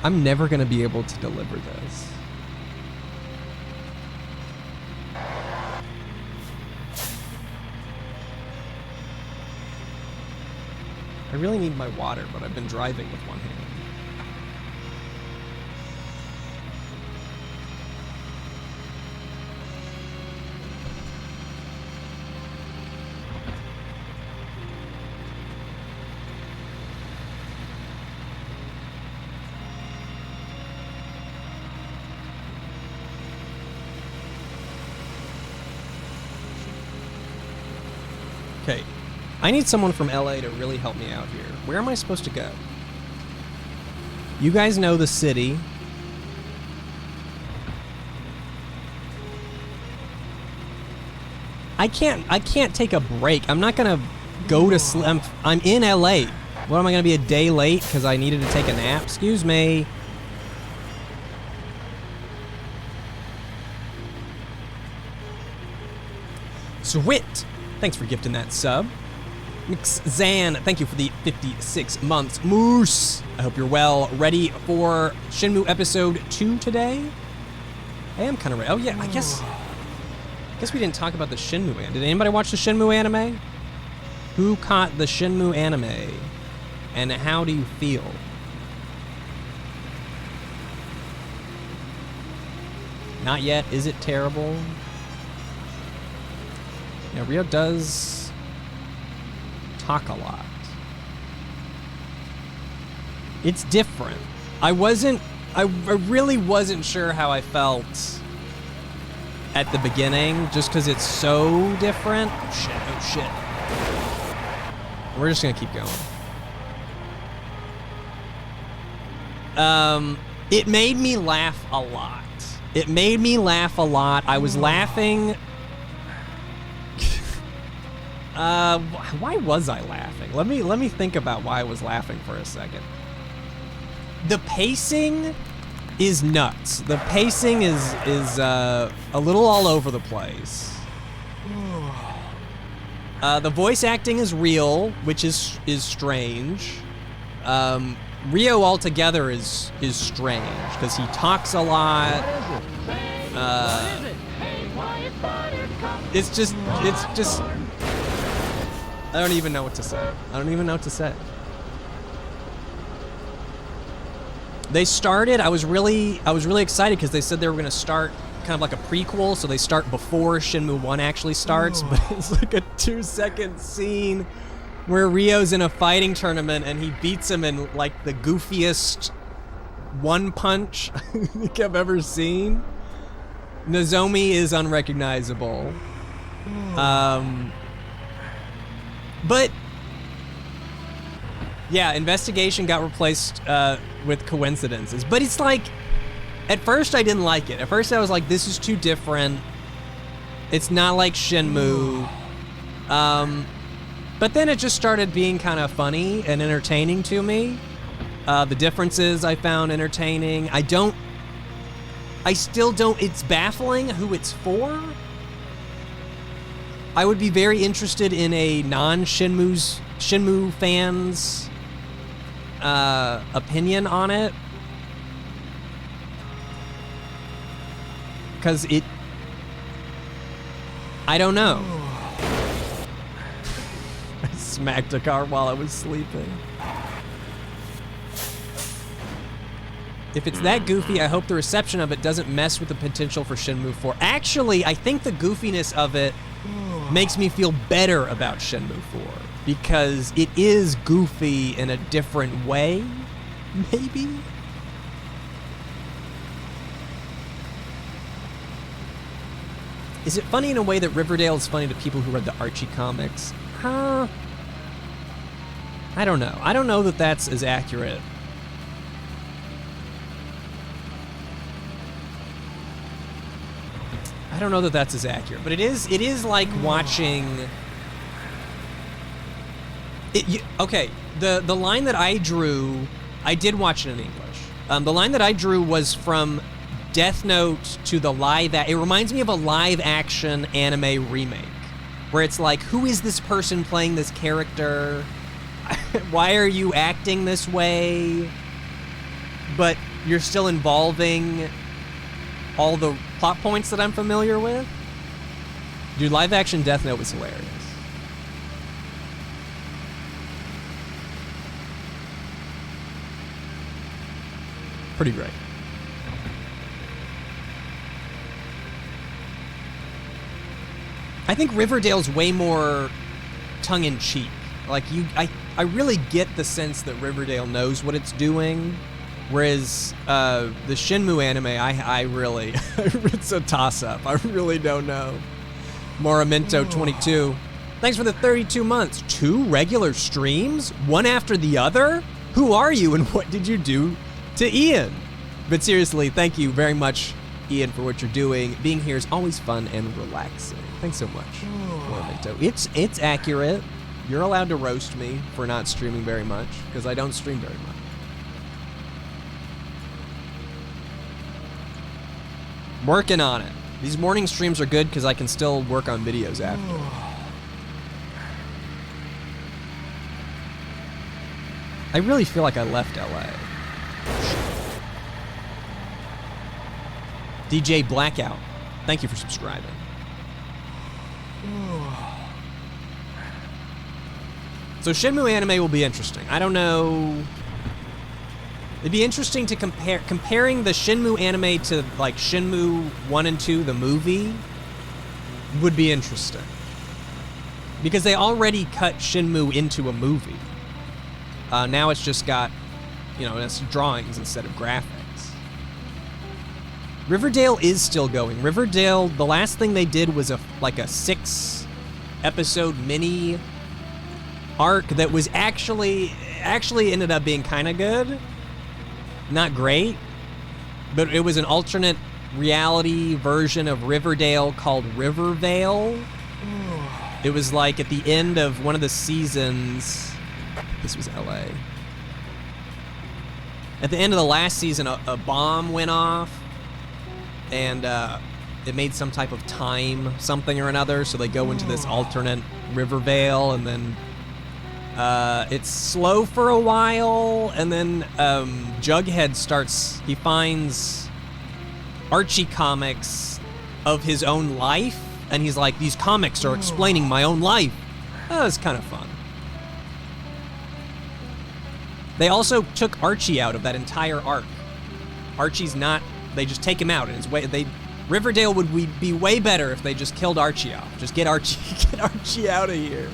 I'm never gonna be able to deliver this. I really need my water, but I've been driving with one hand. Okay. I need someone from LA to really help me out here. Where am I supposed to go? You guys know the city. I can't take a break. I'm not gonna go to sleep. I'm in LA. What, am I gonna be a day late because I needed to take a nap? Excuse me. Swit, thanks for gifting that sub. Mix Zan, thank you for the 56 months. Moose, I hope you're well. Ready for Shenmue episode 2 today? I am kind of ready. Oh yeah, I guess we didn't talk about the Shenmue anime. Did anybody watch the Shenmue anime? Who caught the Shenmue anime? And how do you feel? Not yet. Is it terrible? Yeah, Rio does talk a lot. It's different. I really wasn't sure how I felt at the beginning, just because it's so different. Oh shit. We're just gonna keep going. It made me laugh a lot. I was laughing. Why was I laughing? Let me think about why I was laughing for a second. The pacing is nuts. The pacing is a little all over the place. The voice acting is real, which is strange. Rio altogether is strange because he talks a lot. It's just. I don't even know what to say. They started. I was really excited because they said they were going to start kind of like a prequel, so they start before Shenmue 1 actually starts. But it's like a 2-second scene where Rio's in a fighting tournament and he beats him in like the goofiest one punch I think I've ever seen. Nozomi is unrecognizable. But yeah, investigation got replaced with coincidences. But it's like, at first I didn't like it. At first I was like, this is too different. It's not like Shenmue. But then it just started being kind of funny and entertaining to me. The differences I found entertaining. I still don't, it's baffling who it's for. I would be very interested in a non-Shenmue fans' opinion on it. Because I don't know. I smacked a car while I was sleeping. If it's that goofy, I hope the reception of it doesn't mess with the potential for Shenmue 4. Actually, I think the goofiness of it makes me feel better about Shenmue 4 because it is goofy in a different way, maybe? Is it funny in a way that Riverdale is funny to people who read the Archie comics? I don't know. I don't know that that's as accurate. I don't know that that's as accurate, but it is like watching. Okay, the line that I drew, I did watch it in English. The line that I drew was from Death Note to the live. It reminds me of a live action anime remake, where it's like, who is this person playing this character? Why are you acting this way? But you're still involving all the plot points that I'm familiar with. Dude, live action Death Note was hilarious. Pretty great. I think Riverdale's way more tongue-in-cheek. Like, I really get the sense that Riverdale knows what it's doing. Whereas the Shenmue anime, I really, it's a toss-up. I really don't know. Moramento22, thanks for the 32 months. 2 regular streams? One after the other? Who are you and what did you do to Ian. But seriously, thank you very much, Ian, for what you're doing. Being here is always fun and relaxing. Thanks so much, Mormento. It's accurate. You're allowed to roast me for not streaming very much, because I don't stream very much. Working on it. These morning streams are good because I can still work on videos after. I really feel like I left LA. DJ Blackout, thank you for subscribing. So Shenmue anime will be interesting. I don't know. It'd be interesting to comparing the Shenmue anime to like Shenmue 1 and 2, the movie, would be interesting. Because they already cut Shenmue into a movie. Now it's just got, you know, it's drawings instead of graphics. Riverdale is still going. Riverdale, the last thing they did was like a 6-episode mini arc that was actually ended up being kind of good. Not great, but it was an alternate reality version of Riverdale called Rivervale. It was like at the end of one of the seasons. This was LA. At the end of the last season, a bomb went off, and it made some type of time something or another, so they go into this alternate Rivervale, and then it's slow for a while, and then Jughead he finds Archie comics of his own life, and he's like, these comics are explaining my own life. That was kind of fun. They also took Archie out of that entire arc. Archie's not, they just take him out, and Riverdale would be way better if they just killed Archie off. Just get Archie out of here.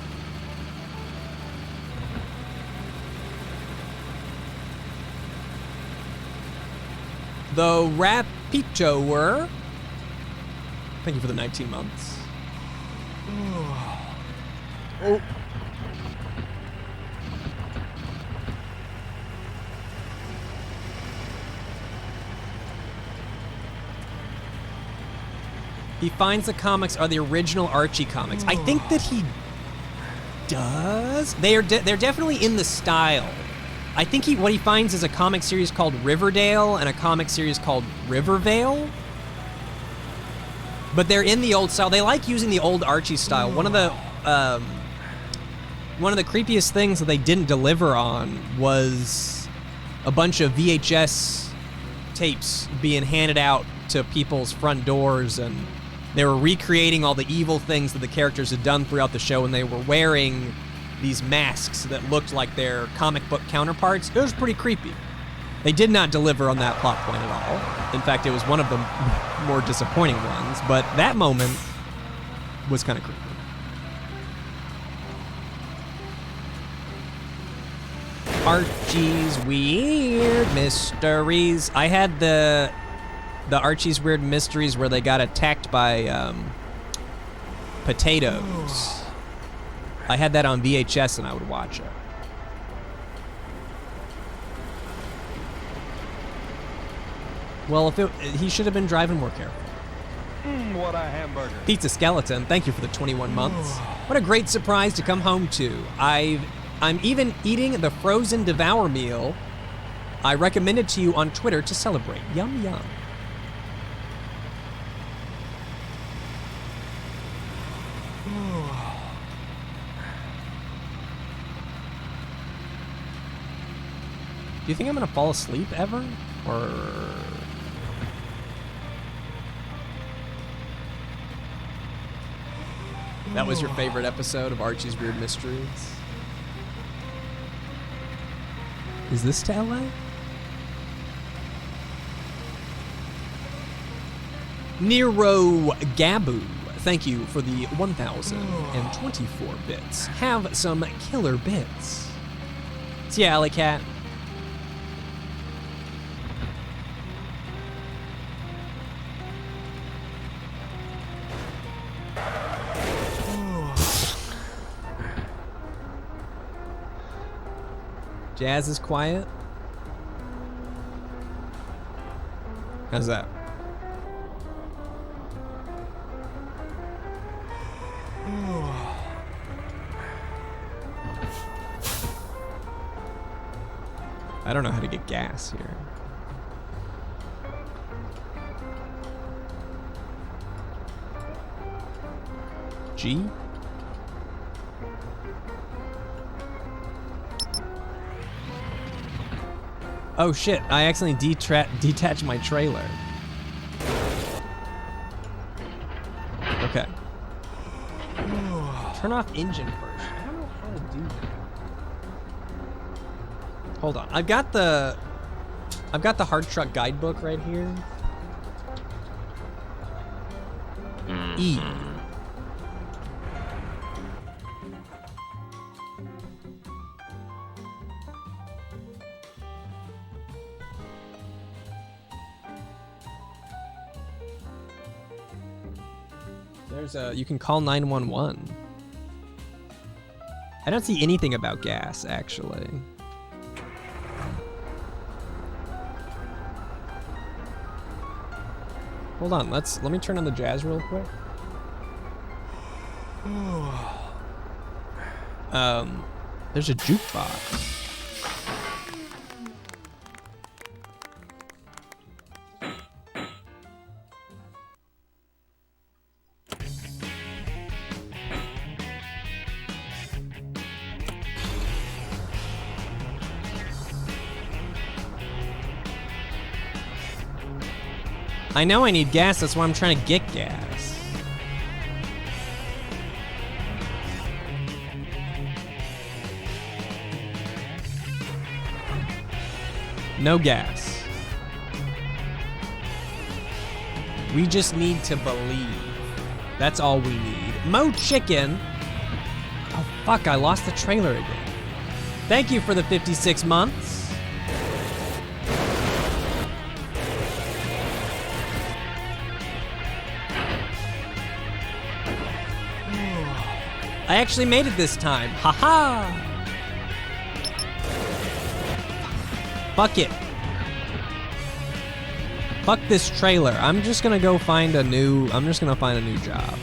The Rapitoer. Thank you for the 19 months. Oh. He finds the comics are the original Archie comics. I think that he does. They're definitely in the style. I think what he finds is a comic series called Riverdale and a comic series called Rivervale. But they're in the old style. They like using the old Archie style. One of the creepiest things that they didn't deliver on was a bunch of VHS tapes being handed out to people's front doors, and they were recreating all the evil things that the characters had done throughout the show, and they were wearing these masks that looked like their comic book counterparts. It was pretty creepy. They did not deliver on that plot point at all. In fact, it was one of the more disappointing ones, but that moment was kind of creepy. Archie's Weird Mysteries. I had the Archie's Weird Mysteries where they got attacked by potatoes. I had that on VHS and I would watch it. Well, he should have been driving more careful. What a hamburger. Pizza Skeleton, thank you for the 21 months. What a great surprise to come home to. I'm even eating the frozen Devour meal I recommended to you on Twitter to celebrate. Yum, yum. Do you think I'm gonna fall asleep ever? Or... That was your favorite episode of Archie's Weird Mysteries? Is this to LA? Nero Gabu, thank you for the 1,024 bits. Have some killer bits. See ya, Alley Cat. Jazz is quiet. How's that? I don't know how to get gas here. G? Oh shit, I accidentally detached my trailer. Okay. Turn off engine first. I don't know how to do that. Hold on. I've got the hard truck guidebook right here. E. There's a, you can call 911. I don't see anything about gas, actually. Hold on, let me turn on the jazz real quick. There's a jukebox. I know I need gas, that's why I'm trying to get gas. No gas. We just need to believe. That's all we need. Mo chicken. Oh fuck, I lost the trailer again. Thank you for the 56 months. I actually made it this time. Haha! Fuck it. Fuck this trailer. I'm just gonna go find a new, job.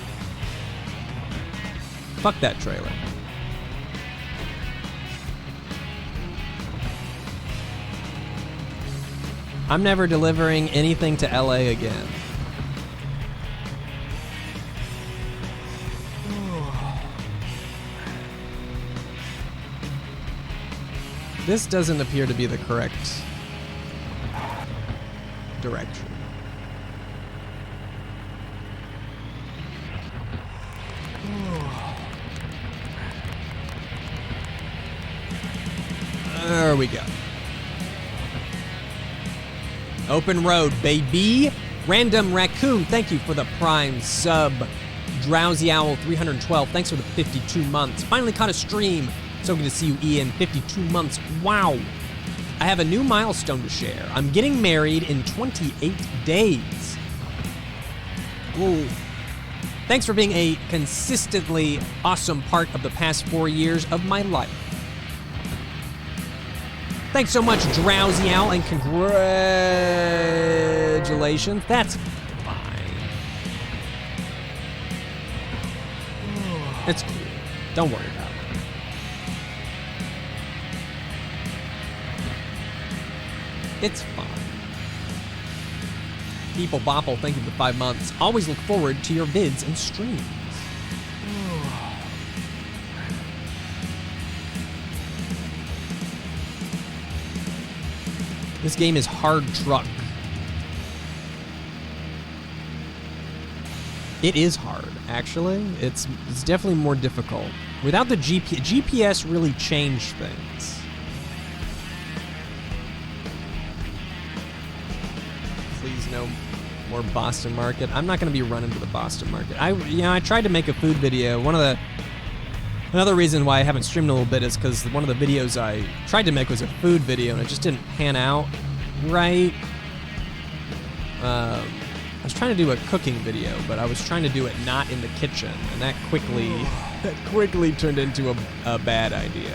Fuck that trailer. I'm never delivering anything to LA again. This doesn't appear to be the correct direction. There we go. Open road, baby. Random Raccoon, thank you for the Prime sub. Drowsy Owl 312, thanks for the 52 months. Finally caught a stream. So good to see you, Ian. 52 months. Wow. I have a new milestone to share. I'm getting married in 28 days. Whoa. Thanks for being a consistently awesome part of the past 4 years of my life. Thanks so much, Drowsy Owl, and congratulations. That's fine. It's cool. Don't worry about it. It's fine. People Bopple, thank you for the 5 months. Always look forward to your vids and streams. This game is hard truck. It is hard, actually. It's definitely more difficult. Without the GPS really changed things. Please no more Boston Market. I'm not going to be running to the Boston Market. I tried to make a food video. Another reason why I haven't streamed in a little bit is because one of the videos I tried to make was a food video and it just didn't pan out right. I was trying to do a cooking video, but I was trying to do it not in the kitchen, and that quickly turned into a bad idea.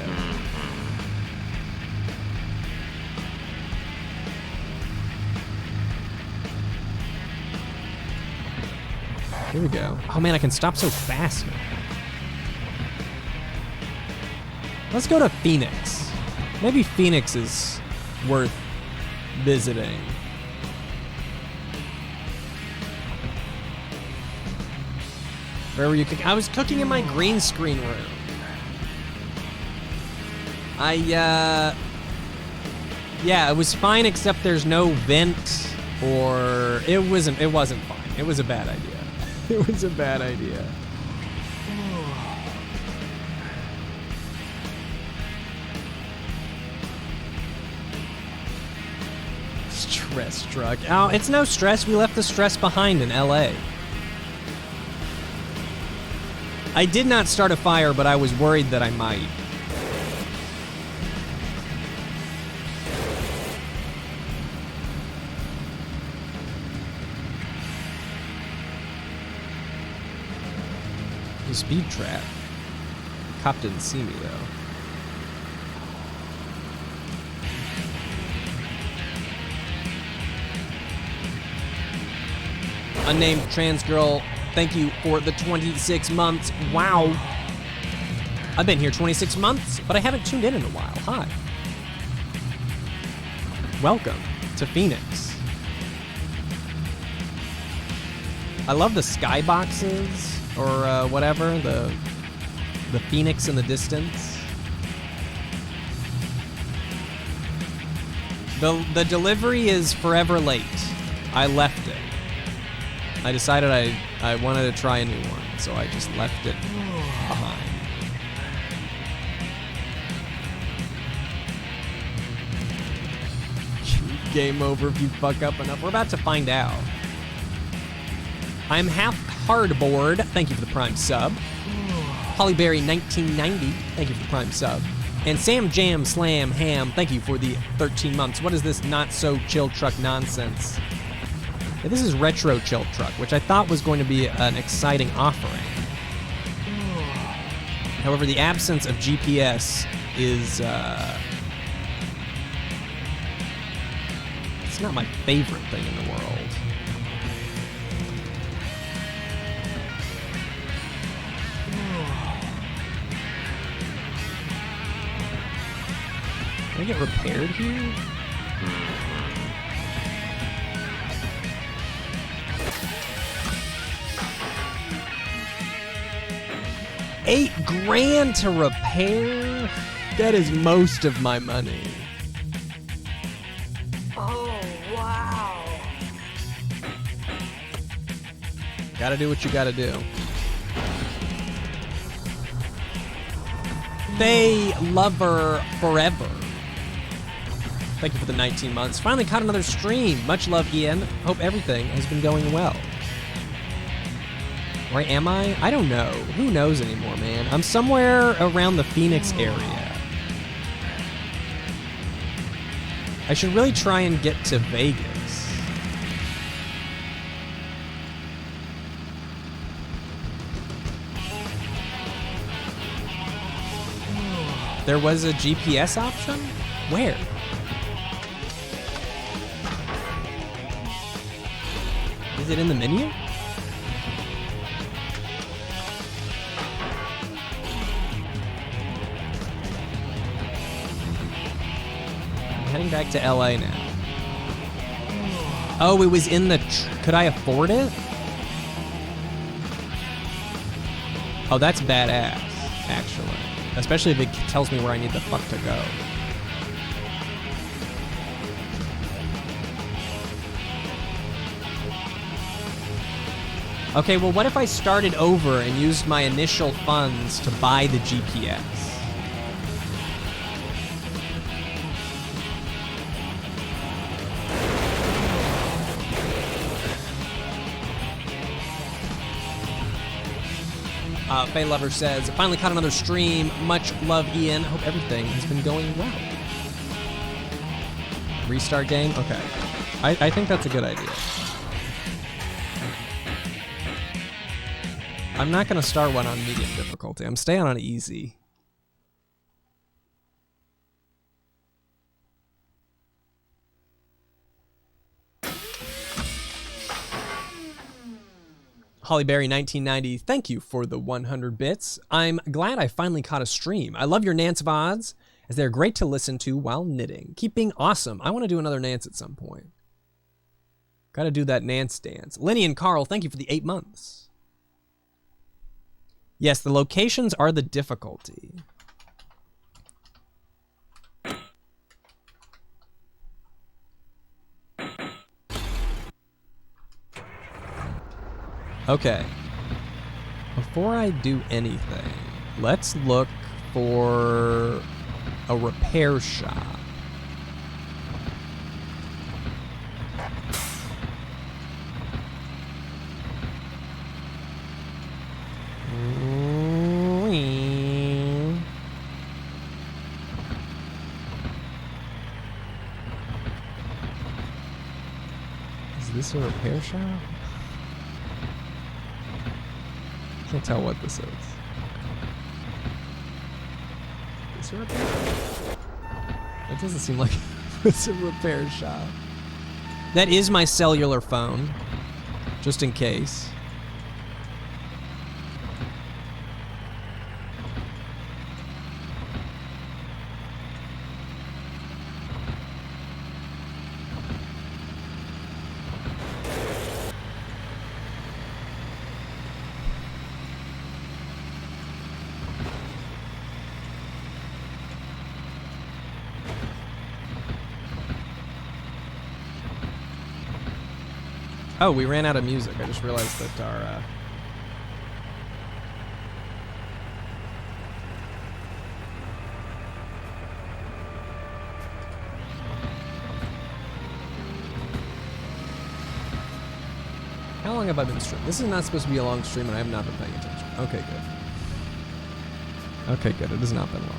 Here we go. Oh man, I can stop so fast now. Let's go to Phoenix. Maybe Phoenix is worth visiting. Where were you cooking? I was cooking in my green screen room. Yeah, it was fine except there's no vent or it wasn't fine. It was a bad idea. It was a bad idea. Stress truck. Oh, it's no stress. We left the stress behind in LA. I did not start a fire, but I was worried that I might. The speed trap. Cop didn't see me, though. Unnamed trans girl, thank you for the 26 months. Wow. I've been here 26 months, but I haven't tuned in a while. Hi. Welcome to Phoenix. I love the skyboxes, or whatever, the Phoenix in the distance. The delivery is forever late. I left it. I decided I wanted to try a new one, so I just left it behind. Game over if you fuck up enough. We're about to find out. I'm half hardboard. Thank you for the Prime sub. Hollyberry 1990. Thank you for the Prime sub. And Sam Jam Slam Ham. Thank you for the 13 months. What is this not so chill truck nonsense? Yeah, this is retro ChillTruck, which I thought was going to be an exciting offering. However, the absence of GPS is it's not my favorite thing in the world. Can I get repaired here? $8,000 to repair? That is most of my money. Oh, wow. Gotta do what you gotta do. Faye Lover Forever. Thank you for the 19 months. Finally caught another stream. Much love, Ian. Hope everything has been going well. Where am I? I don't know. Who knows anymore, man? I'm somewhere around the Phoenix area. I should really try and get to Vegas. There was a GPS option? Where? Is it in the menu? Heading back to LA now. Oh, it was in the... Could I afford it? Oh, that's badass, actually. Especially if it tells me where I need the fuck to go. Okay, well, what if I started over and used my initial funds to buy the GPS? Faye Lover says, finally caught another stream. Much love, Ian. Hope everything has been going well. Restart game? Okay. I think that's a good idea. I'm not going to start one on medium difficulty. I'm staying on easy. Hollyberry1990, thank you for the 100 bits. I'm glad I finally caught a stream. I love your Nance VODs, as they're great to listen to while knitting. Keep being awesome. I want to do another Nance at some point. Gotta do that Nance dance. Lenny and Carl, thank you for the 8 months. Yes, the locations are the difficulty. Okay. Before I do anything, let's look for a repair shop. Is this a repair shop? Can't tell what this is. Is it a repair shop? That doesn't seem like it's a repair shop. That is my cellular phone, just in case. Oh, we ran out of music. I just realized that our... How long have I been streaming? This is not supposed to be a long stream, and I have not been paying attention. Okay, good. Okay, good. It has not been long.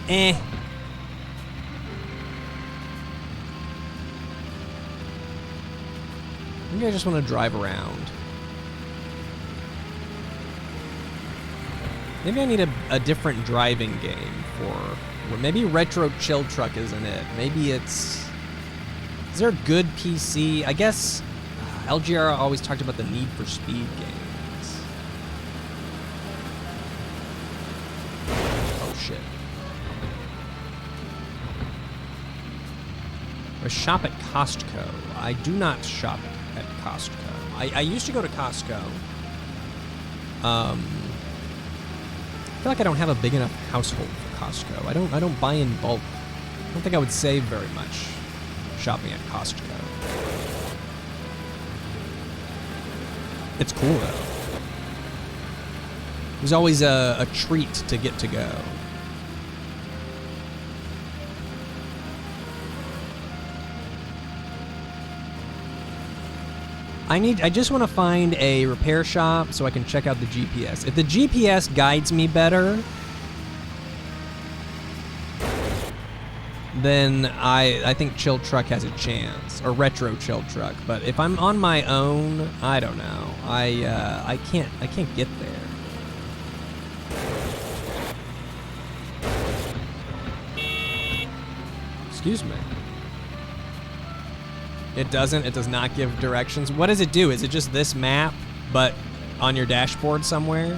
Eh. Maybe I just want to drive around. Maybe I need a different driving game for... Maybe Retro ChillTruck isn't it. Maybe it's... Is there a good PC? I guess LGR always talked about the Need for Speed games. Oh, shit. I shop at Costco. I do not shop at Costco. I used to go to Costco. I feel like I don't have a big enough household for Costco. I don't buy in bulk. I don't think I would save very much shopping at Costco. It's cool though. It was always a treat to get to go. I just want to find a repair shop so I can check out the GPS. If the GPS guides me better, then I think ChillTruck has a chance, or Retro ChillTruck. But if I'm on my own, I don't know. I can't get there. Excuse me. It does not give directions. What does it do? Is it just this map, but on your dashboard somewhere?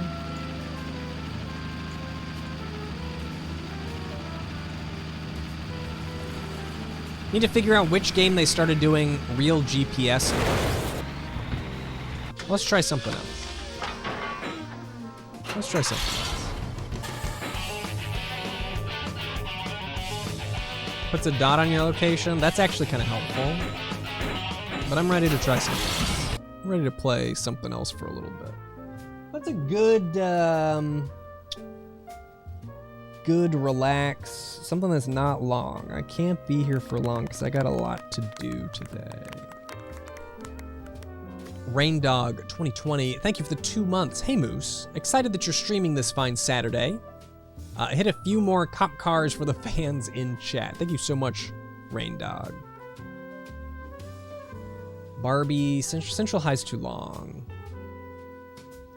Need to figure out which game they started doing real GPS on. Let's try something else. Let's try something else. Puts a dot on your location. That's actually kind of helpful. But I'm ready to try something else. I'm ready to play something else for a little bit. That's a good, good relax. Something that's not long. I can't be here for long because I got a lot to do today. Raindog 2020, thank you for the 2 months. Hey Moose, excited that you're streaming this fine Saturday. Hit a few more cop cars for the fans in chat. Thank you so much, Raindog. Barbie, Central High's too long.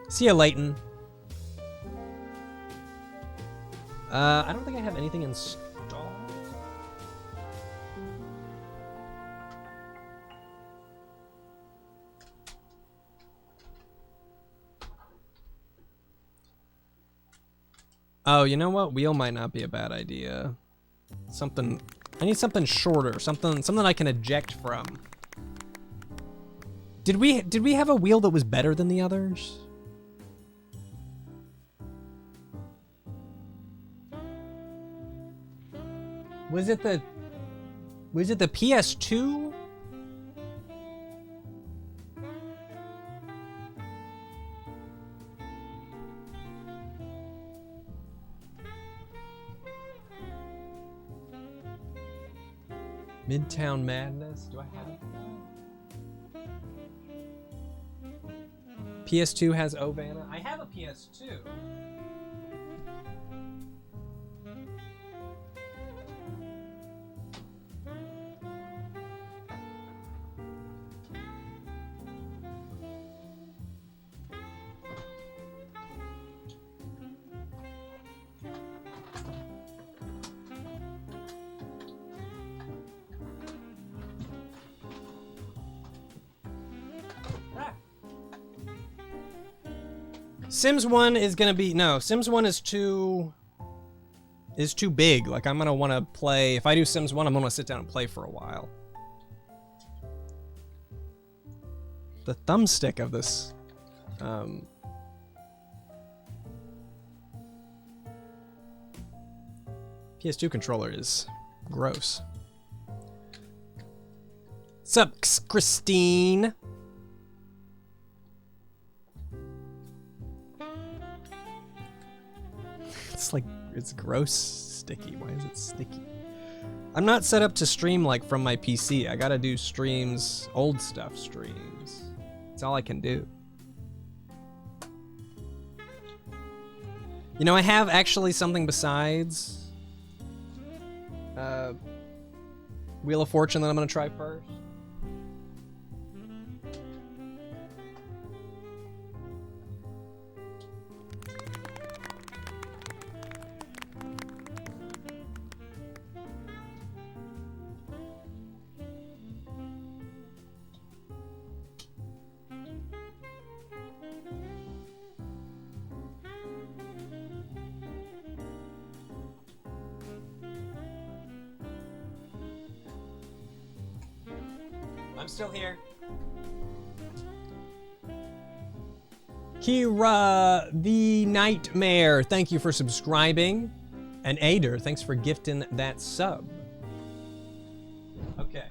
See ya, Layton. I don't think I have anything installed. Oh, you know what? Wheel might not be a bad idea. Something. I need something shorter. Something I can eject from. Did we have a wheel that was better than the others? Was it the PS2? Midtown Madness? Do I have that? PS2 has Ovana? I have a PS2. Sims 1 is gonna be Sims 1 is too big. Like I'm gonna want to play. If I do Sims 1, I'm gonna sit down and play for a while. The thumbstick of this. PS2 controller is gross. Sup, Christine? It's like, it's gross sticky. Why is it sticky? I'm not set up to stream like from my PC. I gotta do streams, old stuff streams. That's all I can do. You know, I have actually something besides Wheel of Fortune that I'm gonna try first. I'm still here. Kira the Nightmare, thank you for subscribing. And Ader, thanks for gifting that sub. Okay.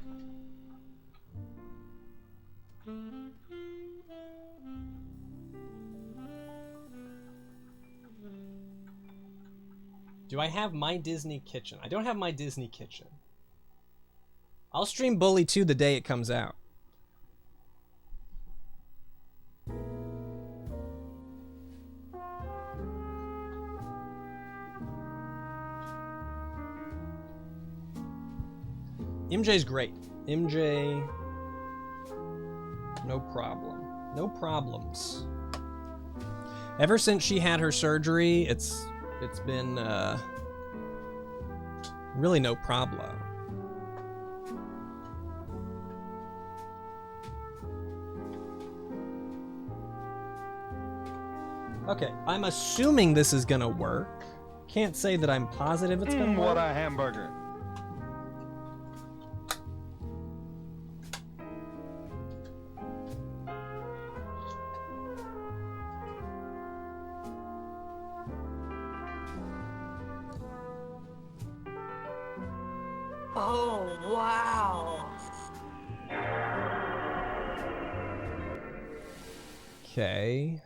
Do I have My Disney Kitchen? I don't have My Disney Kitchen. I'll stream Bully 2 the day it comes out. MJ's great. MJ, no problem. No problems. Ever since she had her surgery, it's been really no problem. Okay, I'm assuming this is gonna work. Can't say that I'm positive it's gonna work. What a hamburger. Oh, wow. Okay.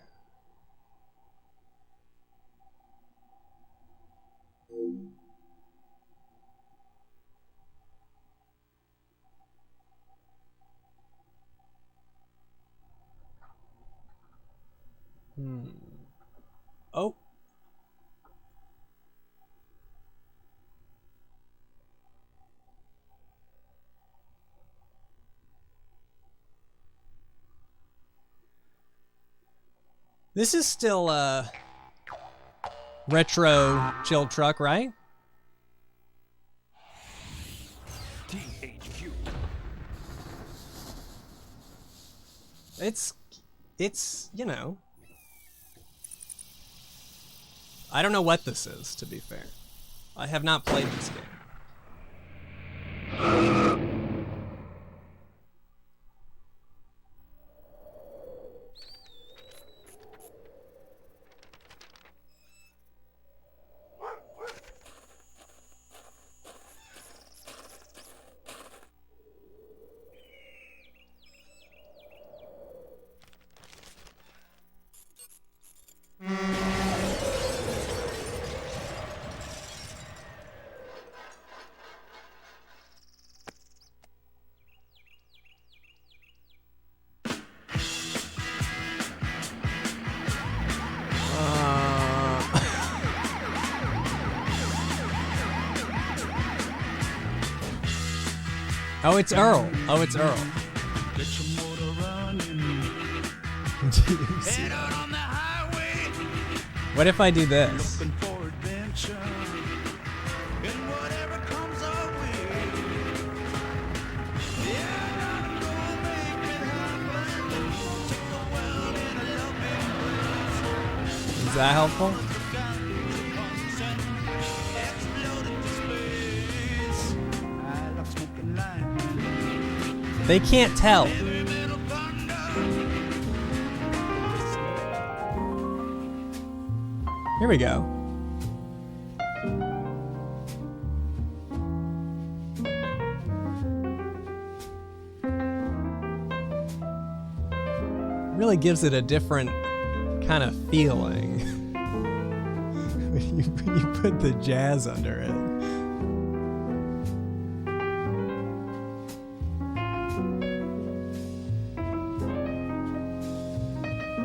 Oh. This is still retro chill truck, right? THQ. It's, you know. I don't know what this is, to be fair. I have not played this game. Oh, it's Earl. Oh, it's Earl. What if I do this? Is that helpful? They can't tell. Here we go. Really gives it a different kind of feeling when you put the jazz under it.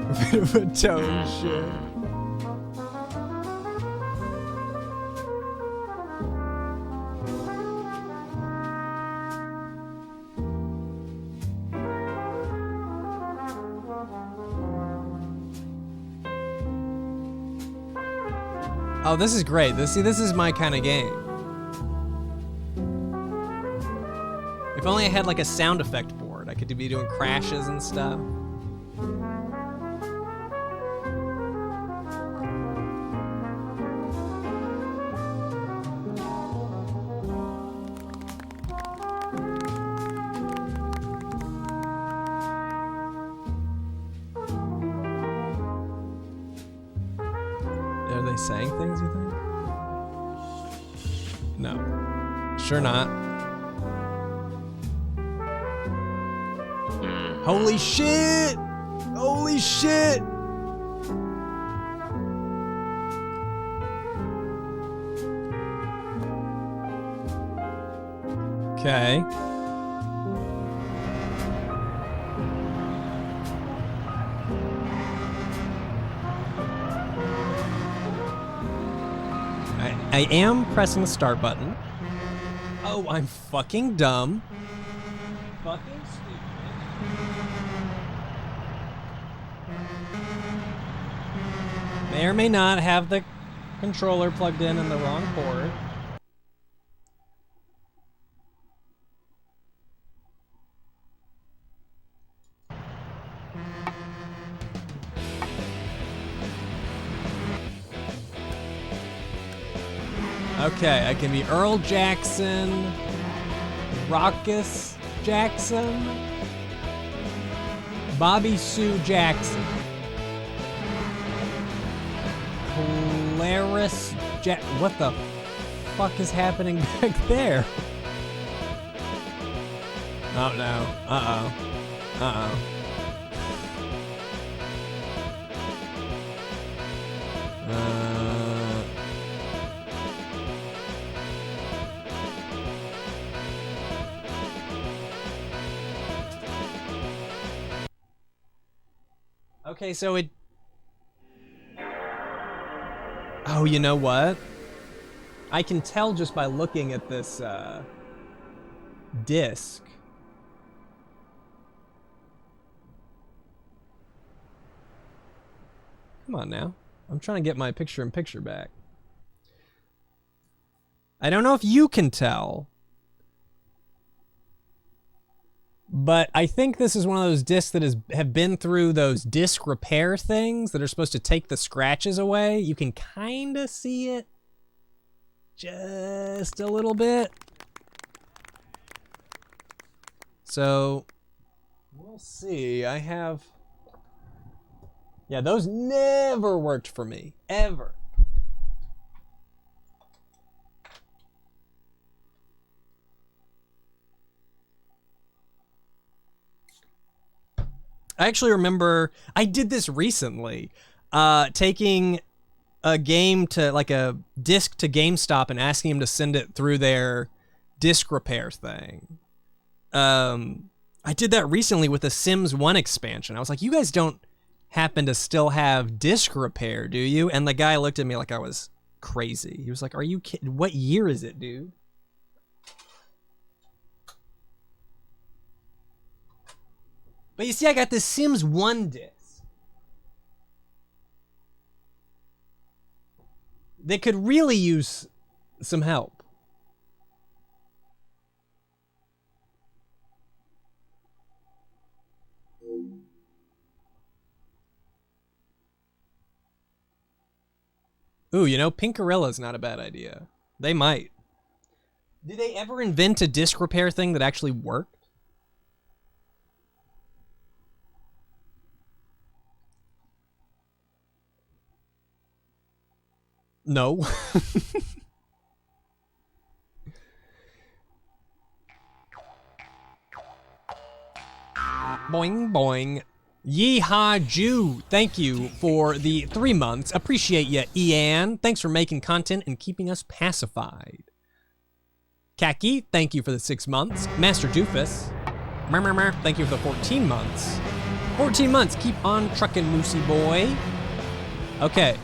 A bit of a tone shift. Oh, this is great. This is my kind of game. If only I had like a sound effect board, I could be doing crashes and stuff. Are they saying things, you think? No. Sure not. Holy shit! Holy shit! Okay. I am pressing the start button. Oh, I'm fucking dumb. Fucking stupid. May or may not have the controller plugged in the wrong port. Okay, I can be Earl Jackson, Raucous Jackson, Bobby Sue Jackson, Clarice Jack. What the fuck is happening back there? Oh no. Uh-oh. Uh-oh. Okay, so it... Oh, you know what? I can tell just by looking at this, disc. Come on now. I'm trying to get my picture-in-picture back. I don't know if you can tell, but I think this is one of those discs that have been through those disc repair things that are supposed to take the scratches away. You can kind of see it just a little bit. So, we'll see. I have... Yeah, those never worked for me. Ever. I actually remember I did this recently, taking a game to, like a disc to GameStop and asking him to send it through their disc repair thing. I did that recently with the Sims 1 expansion. I was like, you guys don't happen to still have disc repair, do you? And the guy looked at me like I was crazy. He was like, are you kidding? What year is it, dude? But you see, I got this Sims 1 disc that could really use some help. Ooh, you know, Pinkarilla's not a bad idea. They might. Did they ever invent a disc repair thing that actually worked? No. Boing, boing. Yeehaw Jew, thank you for the 3 months. Appreciate ya, Ian. Thanks for making content and keeping us pacified. Kaki, thank you for the 6 months. Master Doofus, thank you for the 14 months. 14 months, keep on trucking, Moosey boy. Okay.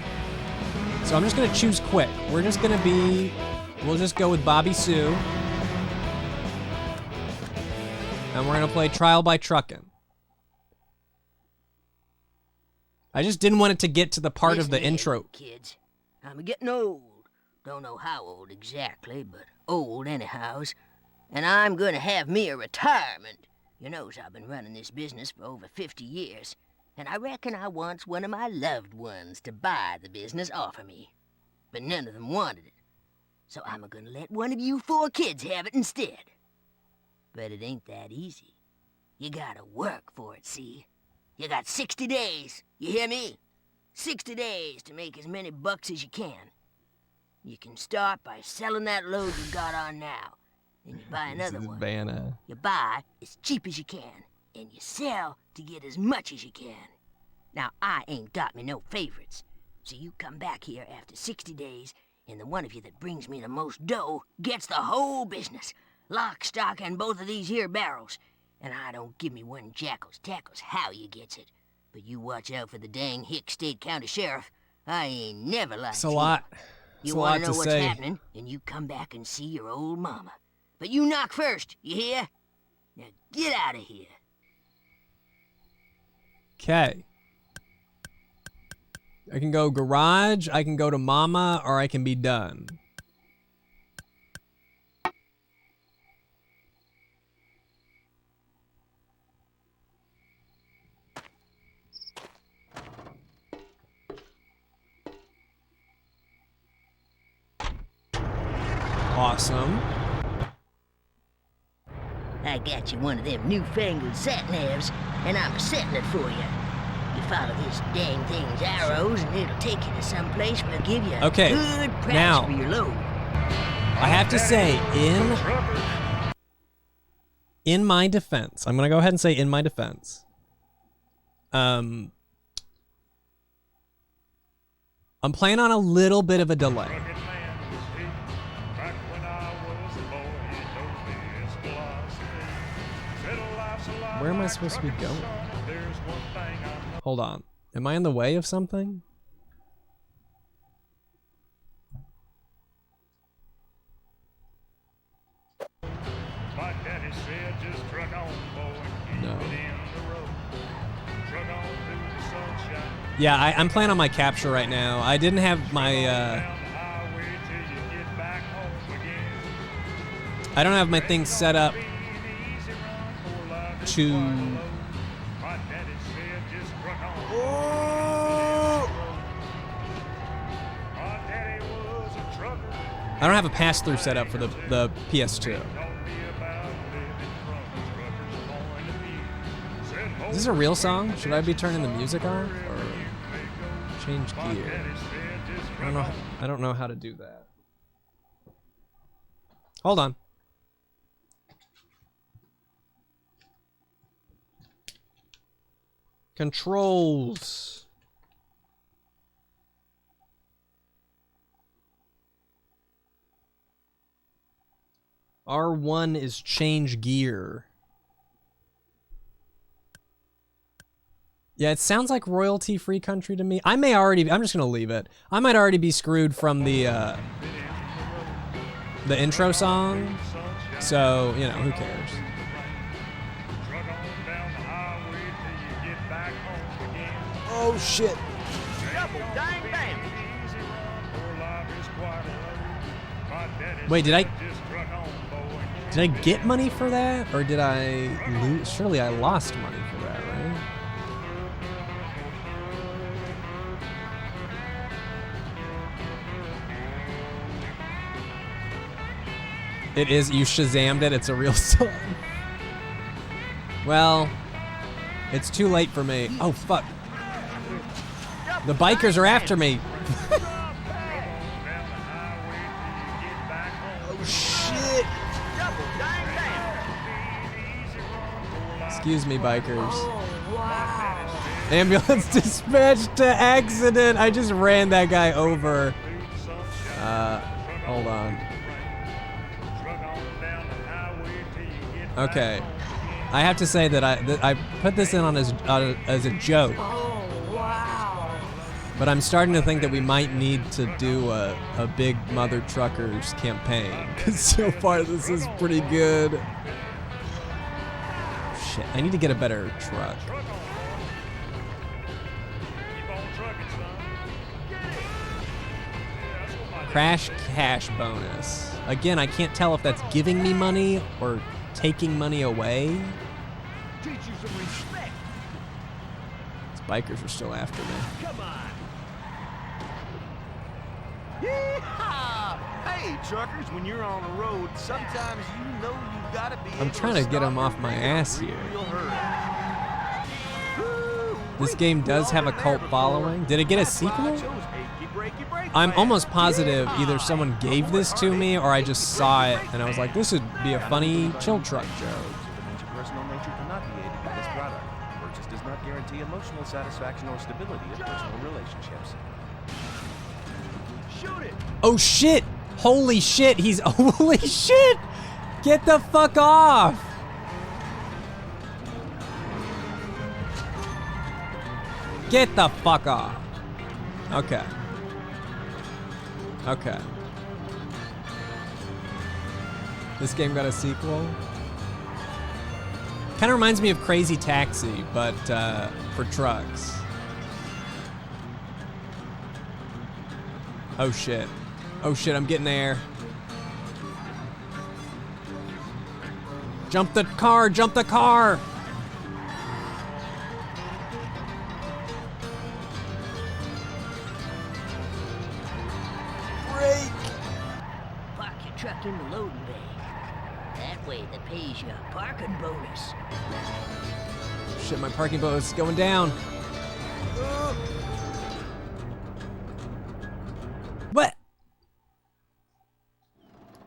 So I'm just gonna choose quick. We'll just go with Bobby Sue. And we're gonna play Trial by Truckin'. I just didn't want it to get to the part of the intro. Kids, I'm getting old. Don't know how old exactly, but old anyhows. And I'm gonna have me a retirement. You knows I've been running this business for over 50 years. And I reckon I wants one of my loved ones to buy the business off of me. But none of them wanted it. So I'm gonna let one of you 4 kids have it instead. But it ain't that easy. You gotta work for it, see? You got 60 days, you hear me? 60 days to make as many bucks as you can. You can start by selling that load you got on now. Then you buy another one. Vanna. You buy as cheap as you can. And you sell to get as much as you can. Now, I ain't got me no favorites. So you come back here after 60 days, and the one of you that brings me the most dough gets the whole business. Lock, stock, and both of these here barrels. And I don't give me one jackals tackles how you gets it. But you watch out for the dang hick state county sheriff. I ain't never liked It's a lot. You want to know what's happening, and you come back and see your old mama. But you knock first, you hear? Now get out of here. Okay. I can go garage, I can go to mama, or I can be done. Awesome. I got you one of them newfangled sat-navs, and I'm setting it for you. You follow this dang thing's arrows, and it'll take you to some place where it'll give you a good price for your load. I have to say, in my defense, I'm gonna go ahead and say in my defense. I'm playing on a little bit of a delay. Where am I supposed to be going? Hold on. Am I in the way of something? No. Yeah, I'm playing on my capture right now. I didn't have my, I don't have my thing set up to... I don't have a pass-through set up for the PS2. Is this a real song? Should I be turning the music off or change gear? I don't know how to do that. Hold on. Controls. R1 is change gear. Yeah, it sounds like royalty-free country to me. I may already, I'm just gonna leave it. I might already be screwed from the intro song. So, you know, who cares? Oh shit. Wait, did I get money for that? Or did I lose? Surely I lost money for that, right? It is, you Shazammed it, it's a real song. Well, it's too late for me. Oh, fuck. The bikers are after me. Oh, shit. Excuse me, bikers. Oh, wow. Ambulance dispatched to accident. I just ran that guy over. Hold on. Okay. I have to say that I put this in on as a joke. Oh, wow. But I'm starting to think that we might need to do a big Mutha Truckers campaign. Because so far this is pretty good. Shit, I need to get a better truck. Crash cash bonus. Again, I can't tell if that's giving me money or taking money away. Teach you some respect. These bikers are still after me. Come on. Yeehaw! Hey, truckers, when you're on the road, sometimes you know you gotta be. I'm trying to get them off my ass here. This game does have a cult following. Did it get a sequel? I'm almost positive either someone gave this to me or I just saw it and I was like, this would be a funny ChillTruck joke. Personal nature cannot be aided by this product. Purchase does not guarantee emotional satisfaction or stability of personal relationships. Shoot it! Oh shit! Holy shit! He's holy shit! Get the fuck off! Get the fuck off! Okay. Okay. This game got a sequel. Kind of reminds me of Crazy Taxi, but for trucks. Oh shit. Oh shit, I'm getting there. Jump the car, jump the car! Park your truck in the loading bay. That way that pays you a parking bonus. Shit, my parking bonus is going down. What?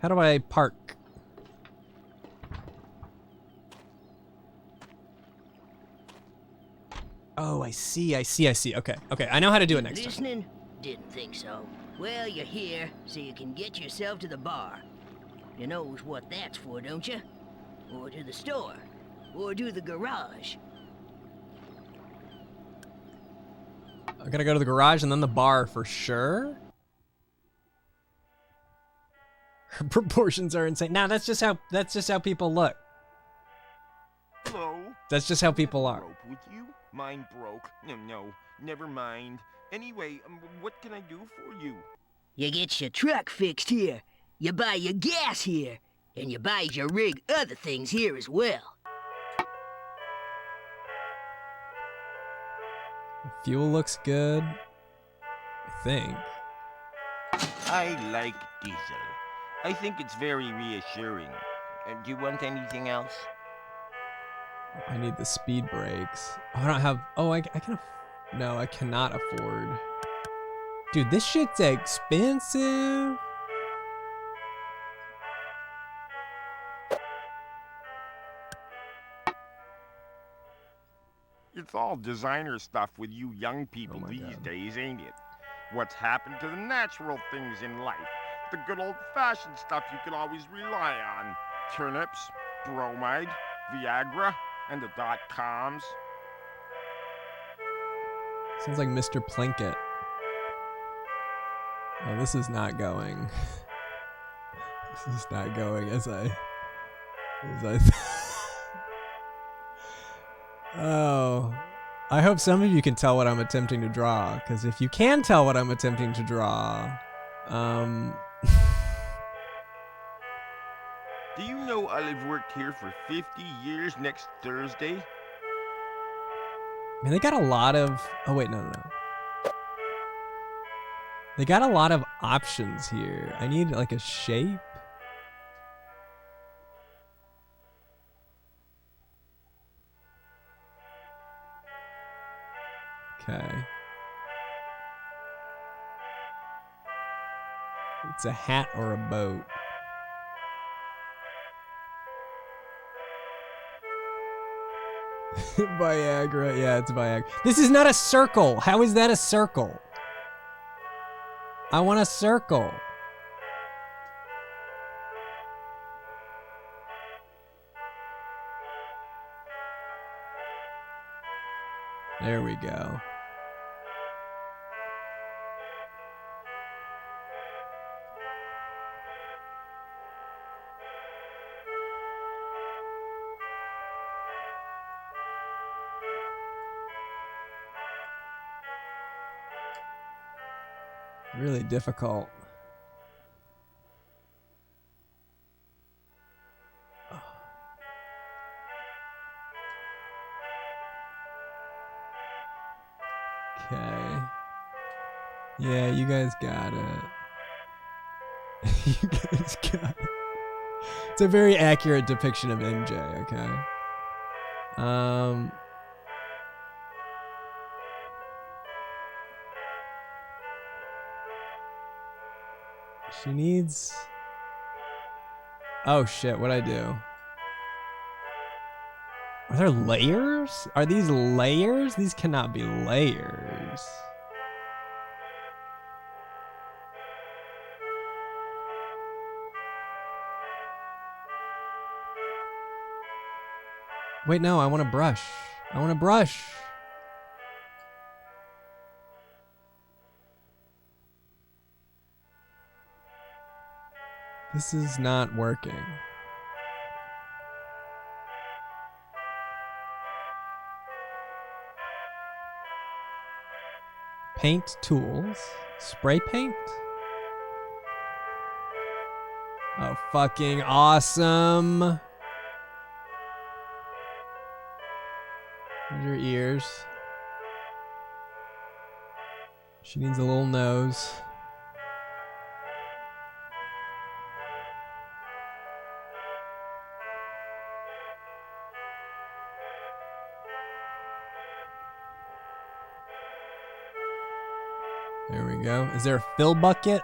How do I park? Oh, I see. Okay, I know how to do it next time. Listening? Didn't think so. Well, you're here, so you can get yourself to the bar. You knows what that's for, don't you? Or to the store. Or to the garage. I'm gonna go to the garage and then the bar for sure. Her proportions are insane. Nah, that's just how people look. That's just how people are. Rope with you? Mine broke. No, never mind. Anyway, what can I do for you? You get your truck fixed here. You buy your gas here. And you buy your rig other things here as well. The fuel looks good. I think. I like diesel. I think it's very reassuring. Do you want anything else? I need the speed brakes. Oh, I don't have. Oh, I can. No, I cannot afford. Dude, this shit's expensive. It's all designer stuff with you young people Oh my these God. days, ain't it? What's happened to the natural things in life? The good old-fashioned stuff you could always rely on. Turnips, bromide, Viagra, and the .coms. Sounds like Mr. Plinkett. Oh, this is not going. This is not going as I. Oh. I hope some of you can tell what I'm attempting to draw, because if you can tell what I'm attempting to draw, Do you know I'll have worked here for 50 years next Thursday? Man, they got a lot of. Oh wait, no. They got a lot of options here. I need like a shape. Okay. It's a hat or a boat. Viagra. Yeah, it's Viagra. This is not a circle. How is that a circle? I want a circle. There we go. Really difficult. Okay. Yeah, you guys got it. You guys got it. It's a very accurate depiction of MJ, okay? She needs... Oh shit, what'd I do? Are there layers? Are these layers? These cannot be layers. Wait, no, I want a brush. I want a brush. This is not working. Paint tools. Spray paint? Oh, fucking awesome. Here's your ears. She needs a little nose. There we go. Is there a fill bucket?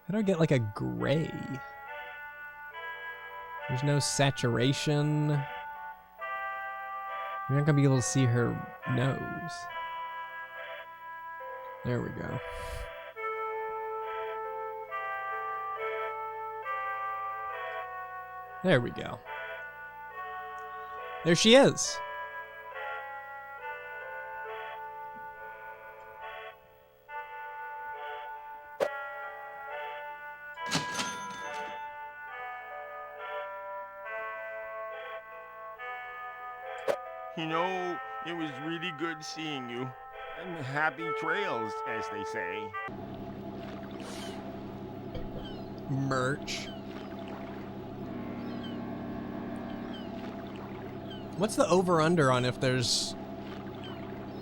How do I get like a gray? There's no saturation. You're not gonna be able to see her nose. There we go. There we go. There she is. You know, it was really good seeing you. And happy trails, as they say. Merch. What's the over-under on if there's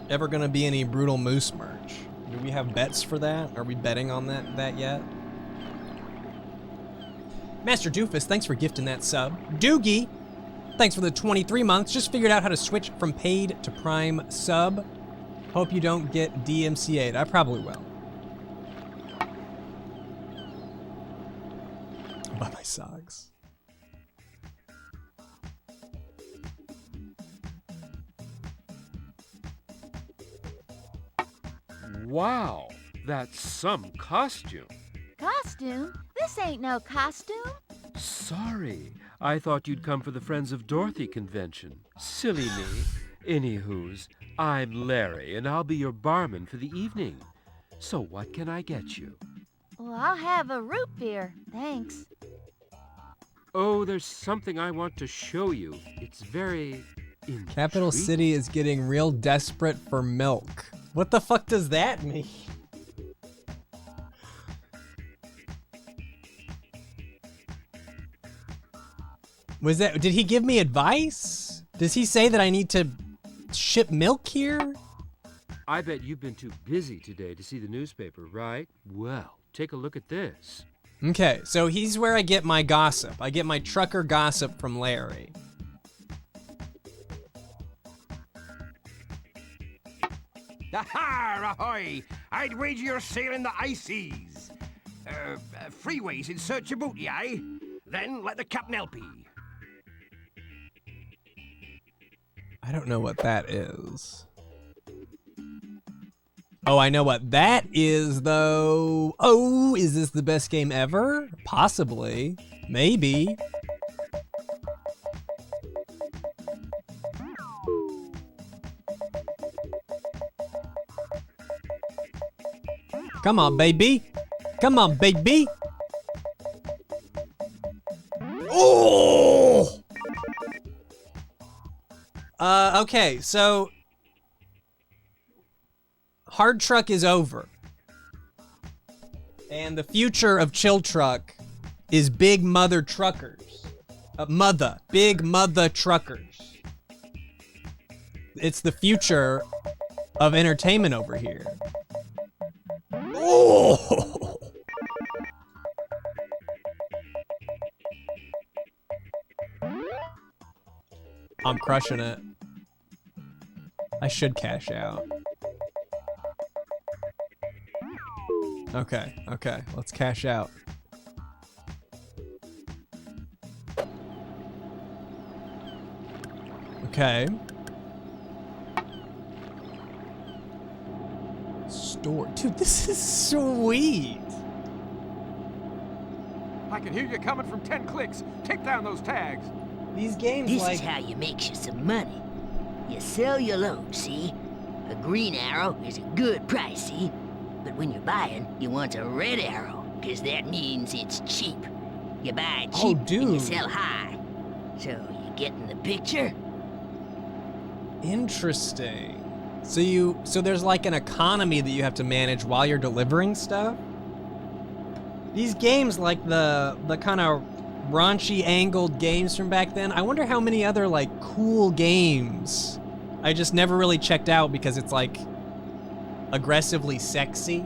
ever gonna be any Brutal Moose merch? Do we have bets for that? Are we betting on that yet? Master Doofus, thanks for gifting that sub. Doogie, thanks for the 23 months. Just figured out how to switch from paid to Prime sub. Hope you don't get DMCA'd. I probably will. Buy my socks. Wow, that's some costume. Costume? This ain't no costume. Sorry, I thought you'd come for the Friends of Dorothy convention. Silly me. Anywho's, I'm Larry, and I'll be your barman for the evening. So what can I get you? Well, I'll have a root beer, thanks. Oh, there's something I want to show you. It's very intriguing. Capital City is getting real desperate for milk. What the fuck does that mean? Did he give me advice? Does he say that I need to ship milk here? I bet you've been too busy today to see the newspaper, right? Well, take a look at this. Okay, so he's where I get my gossip. I get my trucker gossip from Larry. Aha! Ahoy! I'd wager you're sailing the ice seas. Freeways in search of booty, aye? Then let the captain help ye. I don't know what that is. Oh, I know what that is, though. Oh, is this the best game ever? Possibly. Maybe. Come on, baby. Come on, baby. Oh! Okay, so Hard Truck is over. And the future of ChillTruck is Big Mother Truckers. Big Mother Truckers. It's the future of entertainment over here. Oh! I'm crushing it. I should cash out. Okay, let's cash out. Okay. Store. Dude, this is sweet. I can hear you coming from 10 clicks. Take down those tags. These games This like... is how you make you some money. You sell your load, see? A green arrow is a good price, see? But when you're buying, you want a red arrow, because that means it's cheap. You buy cheap and you dude. sell high. So, you getting the picture? Interesting. So there's like an economy that you have to manage while you're delivering stuff? These games, like the kind of raunchy angled games from back then, I wonder how many other like cool games I just never really checked out because it's like aggressively sexy.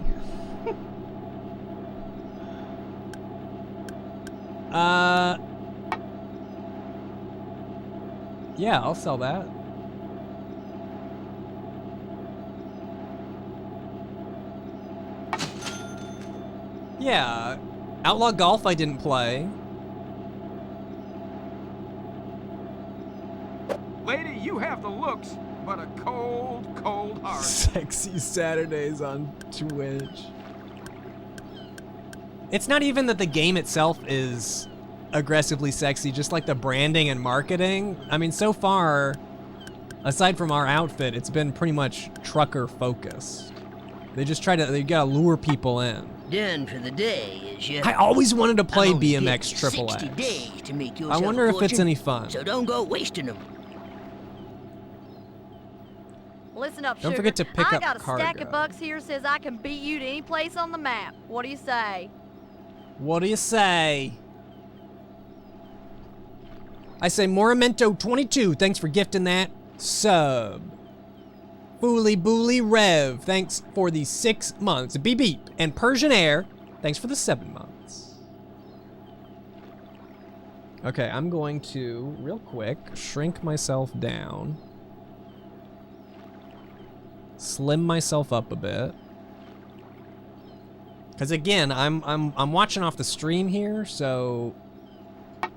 Yeah, I'll sell that. Yeah, Outlaw Golf I didn't play. Lady, you have the looks, but a cold, cold heart. Sexy Saturdays on Twitch. It's not even that the game itself is aggressively sexy, just like the branding and marketing. I mean, so far, aside from our outfit, it's been pretty much trucker focused. They gotta lure people in. Done for the day, is ya? I always wanted to play I'm only BMX giving you Triple 60 X. days to make I yourself wonder a if it's fortune, any fun. So don't go wasting them. Listen up, Don't sugar. forget to pick I up got a stack cargo. of bucks here says I can beat you to any place on the map. What do you say? What do you say? I say Moramento22, thanks for gifting that sub. Fooly Booly Rev, thanks for the 6 months. Beep Beep. And Persian Air, thanks for the 7 months. Okay, I'm going to, real quick, shrink myself down. Slim myself up a bit. Because again, I'm watching off the stream here, so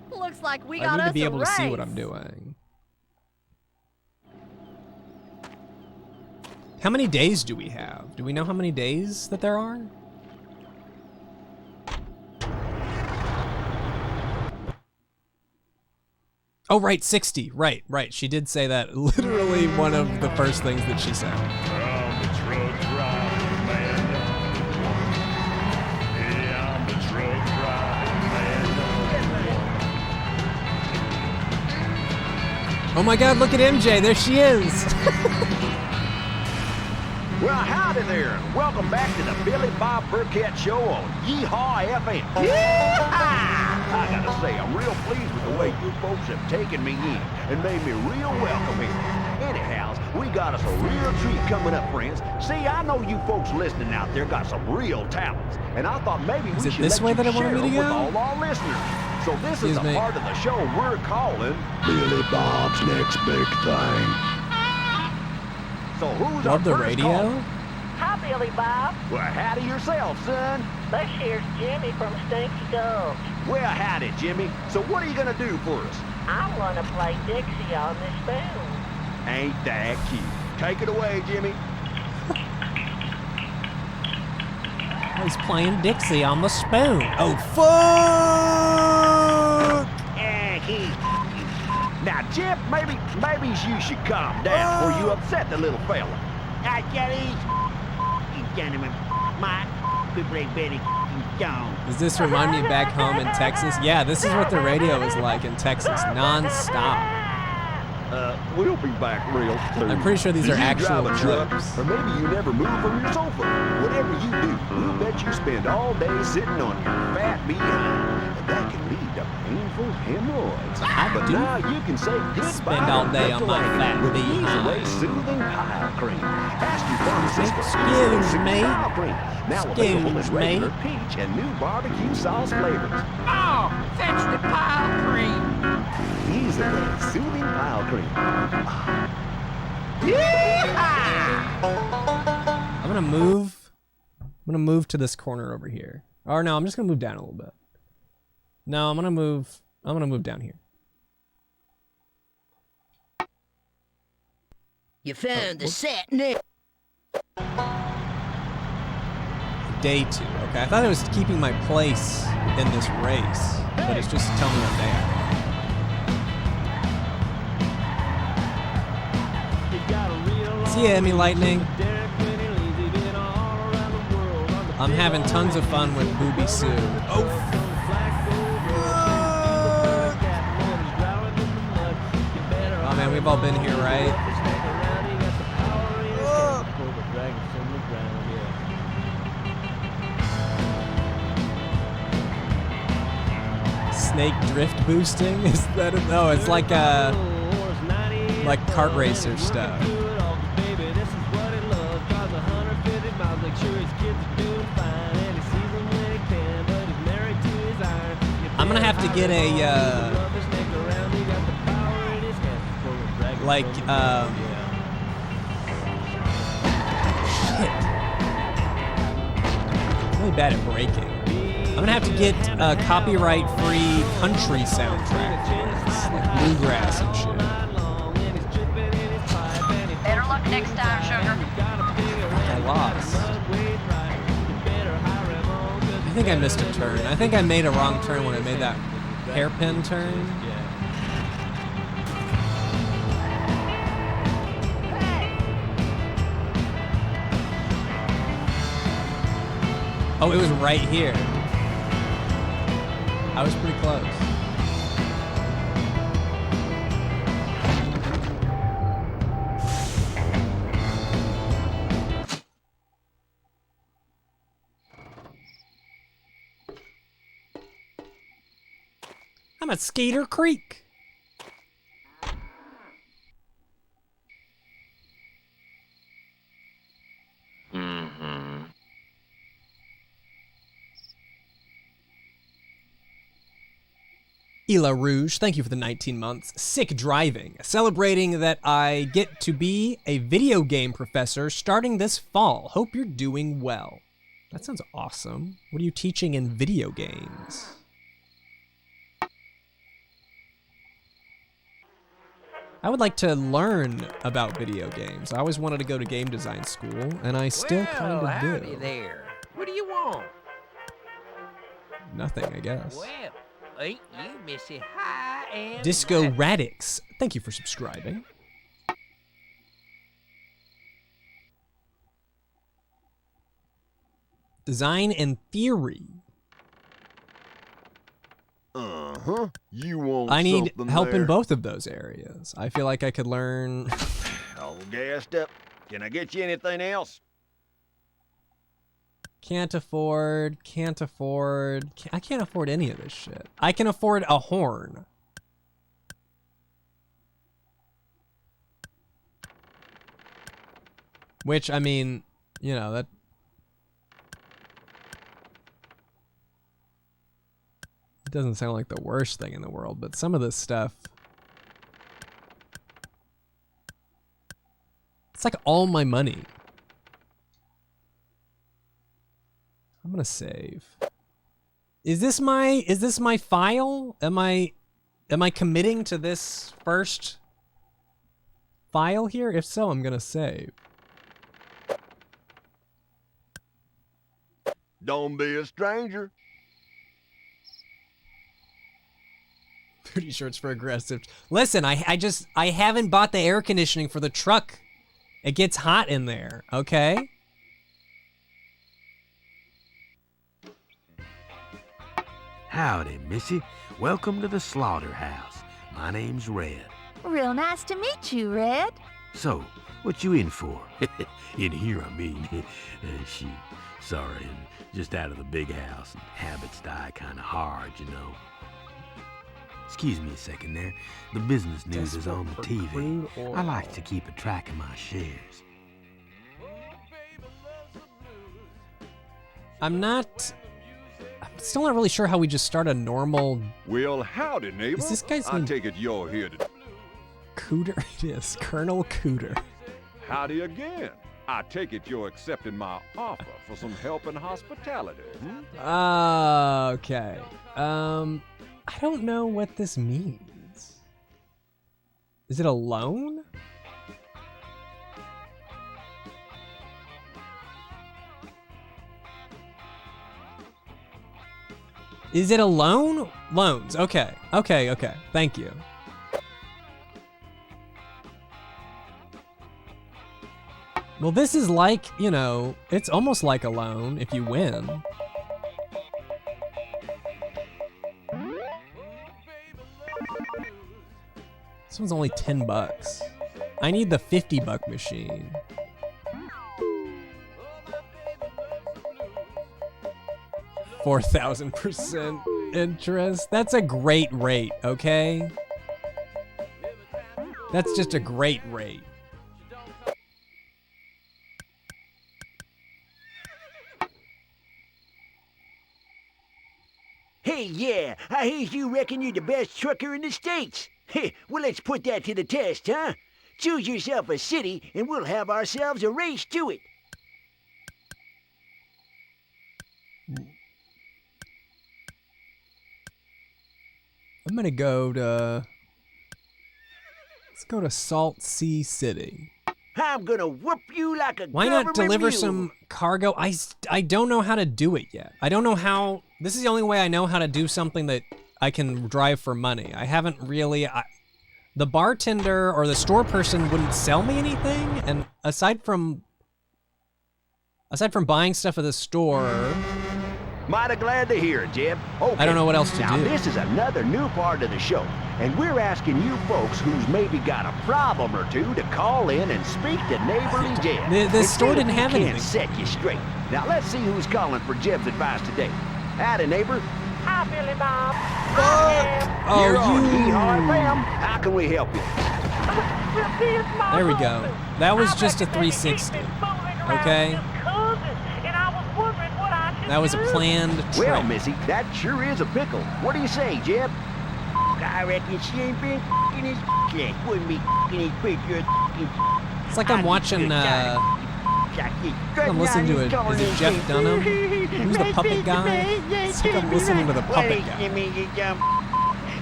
Looks like we I got need us to be a able to see what race. I'm doing. How many days do we have? Do we know how many days that there are? Oh, right, 60. Right. She did say that. Literally one of the first things that she said. I'm the truck driver, man. Yeah, I'm the truck driver, man. Oh my God, look at MJ. There she is. Well, howdy there, and welcome back to the Billy Bob Burkett Show on Yeehaw FM. I gotta say, I'm real pleased with the way you folks have taken me in and made me real welcome here. Anyhow, we got us a real treat coming up, friends. See, I know you folks listening out there got some real talents, and I thought maybe we should let you share them with all our listeners. So this is the part of the show we're calling Billy Bob's Next Big Thing. So who's Love our the first radio. caller? Hi, Billy Bob. Well, howdy yourself, son. This here's Jimmy from Stinky Gulch. Well, howdy, Jimmy. So what are you gonna do for us? I'm gonna play Dixie on this spoon. Ain't that cute? Take it away, Jimmy. He's playing Dixie on the spoon. Oh, fuck! Now, Jim, maybe you should calm down before you upset the little fella. Gentlemen, my Betty Jones. Does this remind me back home in Texas? Yeah, this is what the radio is like in Texas, non-stop. We'll be back real soon. I'm pretty sure these are Do you actual drive a truck? clips. Or maybe you never move from your sofa. Whatever you do, we'll bet you spend all day sitting on your fat behind. And that can lead to painful hemorrhoids. But now you can say goodbye Spend all day on my fat with behind. Easy Way Soothing Pile Cream. Ask your pharmacist for Easy Way Excuse Soothing me. Pile Cream. Now available in Excuse me. regular peach and new barbecue sauce flavors. Oh, fetch the pile cream. Easy Way Soothing Pile Cream. I'm gonna move to this corner over here. Or no, I'm just gonna move down a little bit. No, I'm gonna move down here. You found the set now. Day 2. Okay, I thought it was keeping my place in this race, but it's just telling me I'm there. See ya, Emmy Lightning. I'm having tons of fun with Booby Sue. Oh, oh man, we've all been here, right? Snake drift boosting? Is that it? No, it's like kart racer stuff. I'm gonna have to get a shit. I'm really bad at braking. I'm gonna have to get a copyright-free country soundtrack for this, like bluegrass and shit. Better luck next time, sugar. I lost. I think I missed a turn. I think I made a wrong turn when I made that hairpin turn. Oh, it was right here. I was pretty close. at Skeeter Creek. Mm-hmm. Ela Rouge, thank you for the 19 months. Sick driving, celebrating that I get to be a video game professor starting this fall. Hope you're doing well. That sounds awesome. What are you teaching in video games? I would like to learn about video games. I always wanted to go to game design school, and I still kind of howdy do. there. What do you want? Nothing, I guess. Well, ain't you Missy High and Disco Radix, thank you for subscribing. Design and theory. Uh-huh. You want I need something help there? in both of those areas. I feel like I could learn. All gassed up. Can I get you anything else? Can't afford. I can't afford any of this shit. I can afford a horn. Which, I mean, you know, that... It doesn't sound like the worst thing in the world, but some of this stuff... It's like all my money. I'm gonna save. Is this my file? Am I committing to this first file here? If so, I'm gonna save. Don't be a stranger. Pretty sure it's for aggressive. Listen, I haven't bought the air conditioning for the truck. It gets hot in there, okay? Howdy, Missy. Welcome to the slaughterhouse. My name's Red. Real nice to meet you, Red. So, what you in for? In here, I mean. Shoot. Sorry, I'm just out of the big house, and habits die kind of hard, you know. Excuse me a second there. The business news is on the TV. I like to keep a track of my shares. I'm still not really sure how we just start a normal... Well, howdy, neighbor. Is this guy's I name... take it you're here to... Cooter? It is. Colonel Cooter. Howdy again. I take it you're accepting my offer for some help and hospitality. Okay. I don't know what this means. Is it a loan? Is it a loan? Loans. Okay. Okay. Thank you. Well, this is like, you know, it's almost like a loan if you win. This one's only $10. I need the $50 machine. $4,000% interest. That's a great rate, okay? That's just a great rate. Hey, yeah, I hear you reckon you're the best trucker in the States. Hey, well, let's put that to the test, huh? Choose yourself a city, and we'll have ourselves a race to it. I'm gonna go to... Let's go to Salt Sea City. I'm gonna whoop you like a Why not deliver mule. some cargo? I don't know how to do it yet. I don't know how... This is the only way I know how to do something that I can drive for money. I haven't really... the bartender or the store person wouldn't sell me anything, and aside from buying stuff at the store... Mighty glad to hear it, Jeb. Okay. I don't know what else to now, do. This is another new part of the show, and we're asking you folks who's maybe got a problem or two to call in and speak to Neighborly Jeb. The store didn't have anything. anything. Set you straight. Now let's see who's calling for Jeb's advice today. Howdy, neighbor. Hi, Billy Bob. Oh, You're on you. Yeehaw FM. How can we help you? There we go. That was just a 360. Okay? That was a planned trick. Well, Missy, that sure is a pickle. What do you say, Jeb? I reckon she ain't been in his yet. Wouldn't be in his picture. It's like I'm watching, I'm listening to is it Jeff Dunham? Who's the puppet guy? It's like I'm listening to the puppet guy.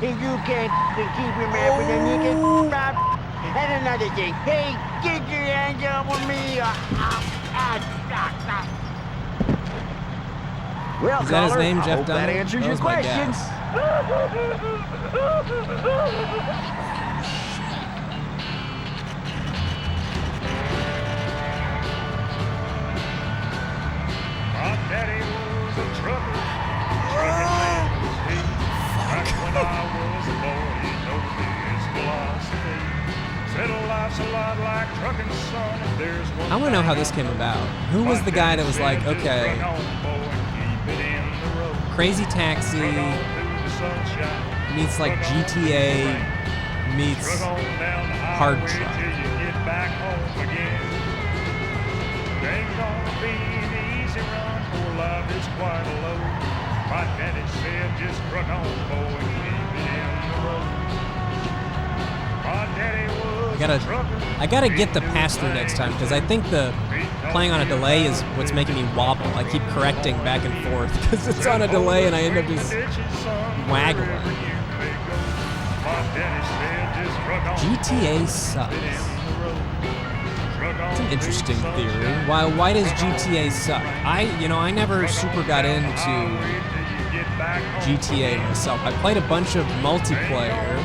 If you can't keep your man with a nigga, stop. And another thing, hey, get your hands off of me. Well, Is that his caller, name, I Jeff hope Dunham? that answers That your was my question. guess. My daddy was a trucker, trucking man was he. Back when I was a boy, he told me his philosophy. Said life's a lot like trucking, son. If there's one I want to know how this came about. Who was the guy that was like, okay, Crazy Taxi meets like GTA meets Hard Truck. Ain't gonna be an easy run, for life is quite a load. My daddy said, just truck on, boy, and keep it in the road. My daddy was a trucker. I gotta get the pass-through next time, because I think the playing on a delay is what's making me wobble. I keep correcting back and forth, because it's on a delay and I end up just waggling. GTA sucks. It's an interesting theory. Why does GTA suck? I never super got into GTA myself. I played a bunch of multiplayer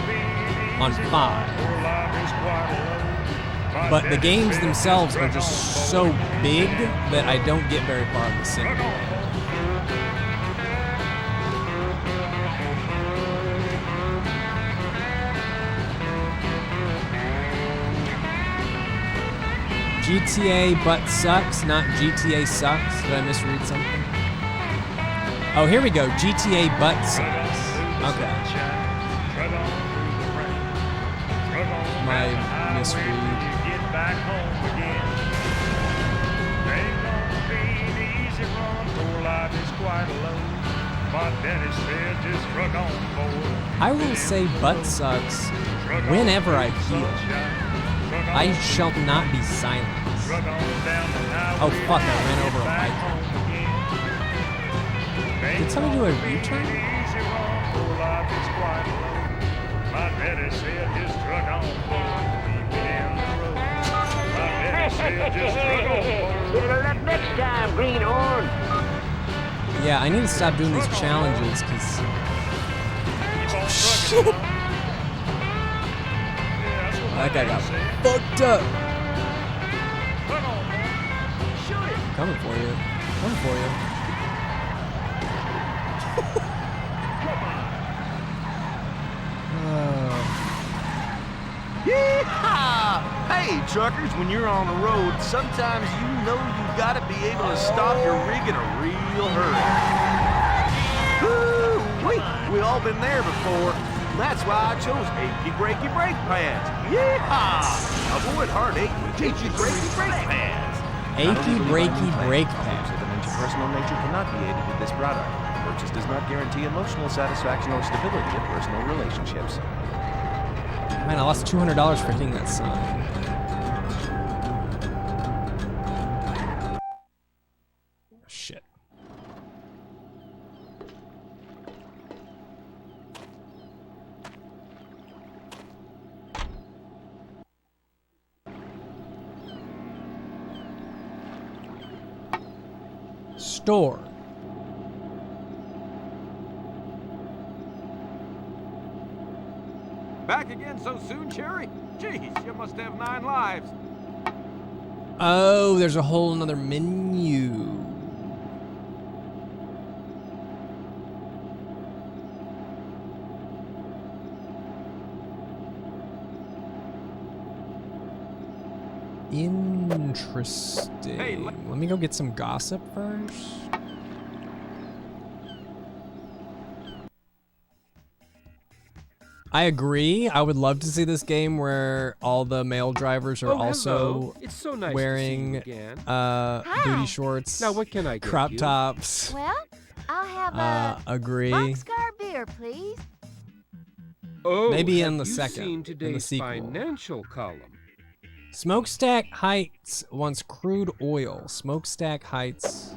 on 5. But the games themselves are just so big that I don't get very far in the single player. GTA but sucks, not GTA sucks. Did I misread something? Oh, here we go. GTA but sucks. Okay. My misread. I will say butt sucks whenever I feel. I shall not be silenced. Oh fuck, I ran over a bike. Did somebody do a U-turn? Better luck next time, greenhorn. Yeah, I need to stop doing these challenges, because... Oh, shit! That guy got fucked up. Coming for you. Coming for you. Yeehaw! Hey, truckers, when you're on the road, sometimes you know you've got to be able to stop your rig in a real hurry. Woo-wee! We all been there before. That's why I chose achy breaky brake pads. Yeehaw! Avoid heartache with achy breaky brake pads. Achy breaky brake pads. Of an interpersonal nature cannot be aided with this product. Purchase does not guarantee emotional satisfaction or stability in personal relationships. Man, I lost $200 for hitting that sign. Shit. Store. Back again so soon, Cherry? Jeez, you must have 9 lives. Oh, there's a whole nother menu. Interesting. Hey, let me go get some gossip first. I agree. I would love to see this game where all the male drivers are also It's so nice wearing to see you again. booty shorts. Now, what can I get crop you? tops. Well, I'll have Agree. boxcar beer, please. Oh, Maybe have in the you second, seen in the today's sequel. financial column? Smokestack Heights wants crude oil. Smokestack Heights.